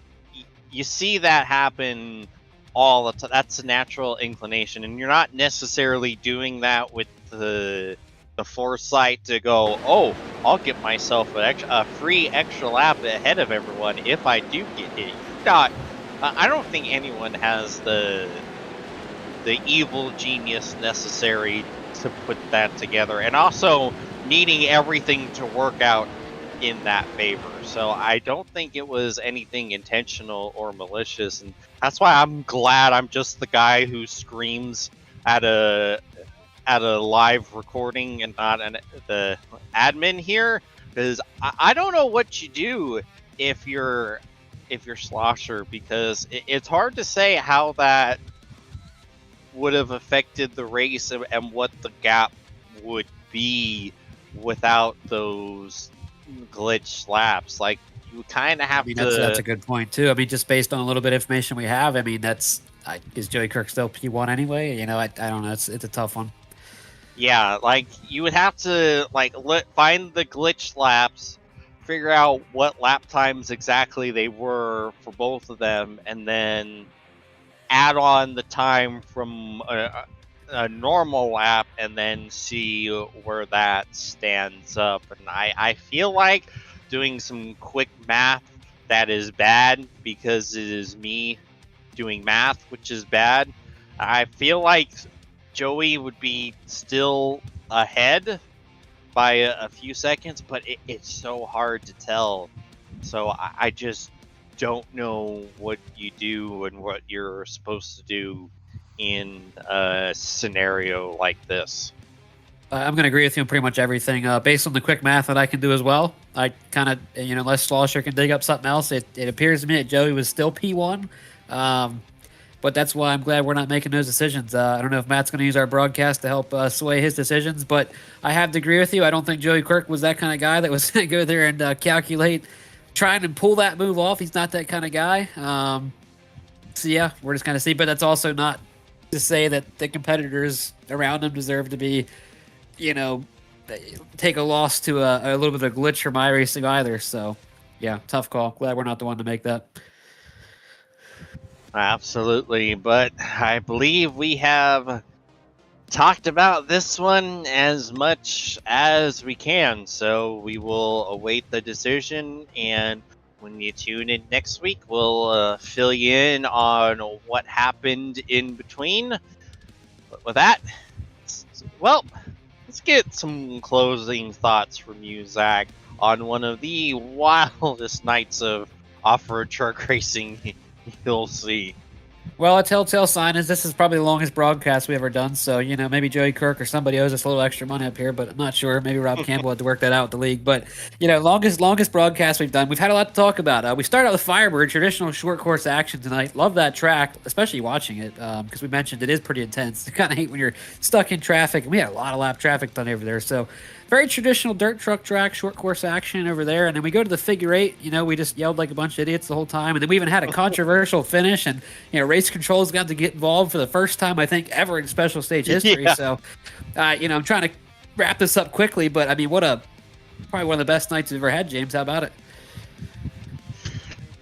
you see that happen all the time. That's a natural inclination, and you're not necessarily doing that with the foresight to go, oh, I'll get myself a free extra lap ahead of everyone if I do get hit. I don't think anyone has the evil genius necessary to put that together, and also needing everything to work out in that favor. So I don't think it was anything intentional or malicious, and that's why I'm glad I'm just the guy who screams at a live recording and not the admin here, because I don't know what you do if you're Slosher, because it's hard to say how that would have affected the race and what the gap would be without those glitch laps. Like, you kind of have to... That's a good point, too. I mean, just based on a little bit of information we have, I mean, is Joey Kirk still P1 anyway? You know, I don't know. It's a tough one. Yeah, like, you would have to, like, find the glitch laps, figure out what lap times exactly they were for both of them, and then add on the time from a normal lap, and then see where that stands up. And I feel like doing some quick math that is bad, because it is me doing math, which is bad. I feel like Joey would be still ahead by a few seconds, but it's so hard to tell. So I just don't know what you do and what you're supposed to do in a scenario like this. I'm going to agree with you on pretty much everything. Based on the quick math that I can do as well, I kind of, unless Slosher can dig up something else, it appears to me that Joey was still P1. But that's why I'm glad we're not making those decisions. I don't know if Matt's going to use our broadcast to help sway his decisions, but I have to agree with you. I don't think Joey Kirk was that kind of guy that was going to go there and calculate, trying to pull that move off. He's not that kind of guy. So, yeah, we're just going to see. But that's also not to say that the competitors around him deserve to be, take a loss to a little bit of a glitch from iRacing either. So, yeah, tough call. Glad we're not the one to make that. Absolutely, but I believe we have talked about this one as much as we can, so we will await the decision, and when you tune in next week, we'll fill you in on what happened in between. But with that, well, let's get some closing thoughts from you, Zach, on one of the wildest nights of off-road truck racing you'll see. Well, a telltale sign is this is probably the longest broadcast we ever done. So, maybe Joey Kirk or somebody owes us a little extra money up here, but I'm not sure. Maybe Rob Campbell had to work that out with the league. But, longest broadcast we've done. We've had a lot to talk about. We started out with Firebird, traditional short course action tonight. Love that track, especially watching it, because we mentioned it is pretty intense. I kind of hate when you're stuck in traffic, and we had a lot of lap traffic done over there. So, very traditional dirt truck track, short course action over there. And then we go to the figure eight. We just yelled like a bunch of idiots the whole time. And then we even had a controversial finish. And, race controls got to get involved for the first time, I think, ever in special stage history. Yeah. So, I'm trying to wrap this up quickly. But, probably one of the best nights we've ever had, James. How about it?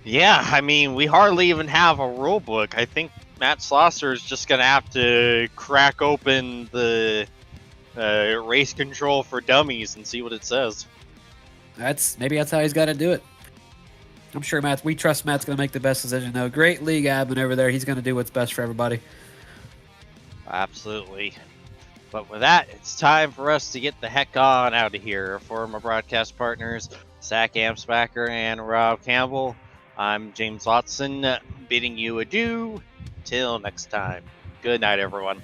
Yeah, we hardly even have a rule book. I think Matt Slosser is just going to have to crack open the race control for dummies and see what it says. Maybe that's how he's got to do it. I'm sure we trust Matt's going to make the best decision, though. Great league admin over there. He's going to do what's best for everybody. Absolutely. But with that, it's time for us to get the heck on out of here. For my broadcast partners, Zach Amsbacher and Rob Campbell, I'm James Watson, bidding you adieu. Till next time. Good night, everyone.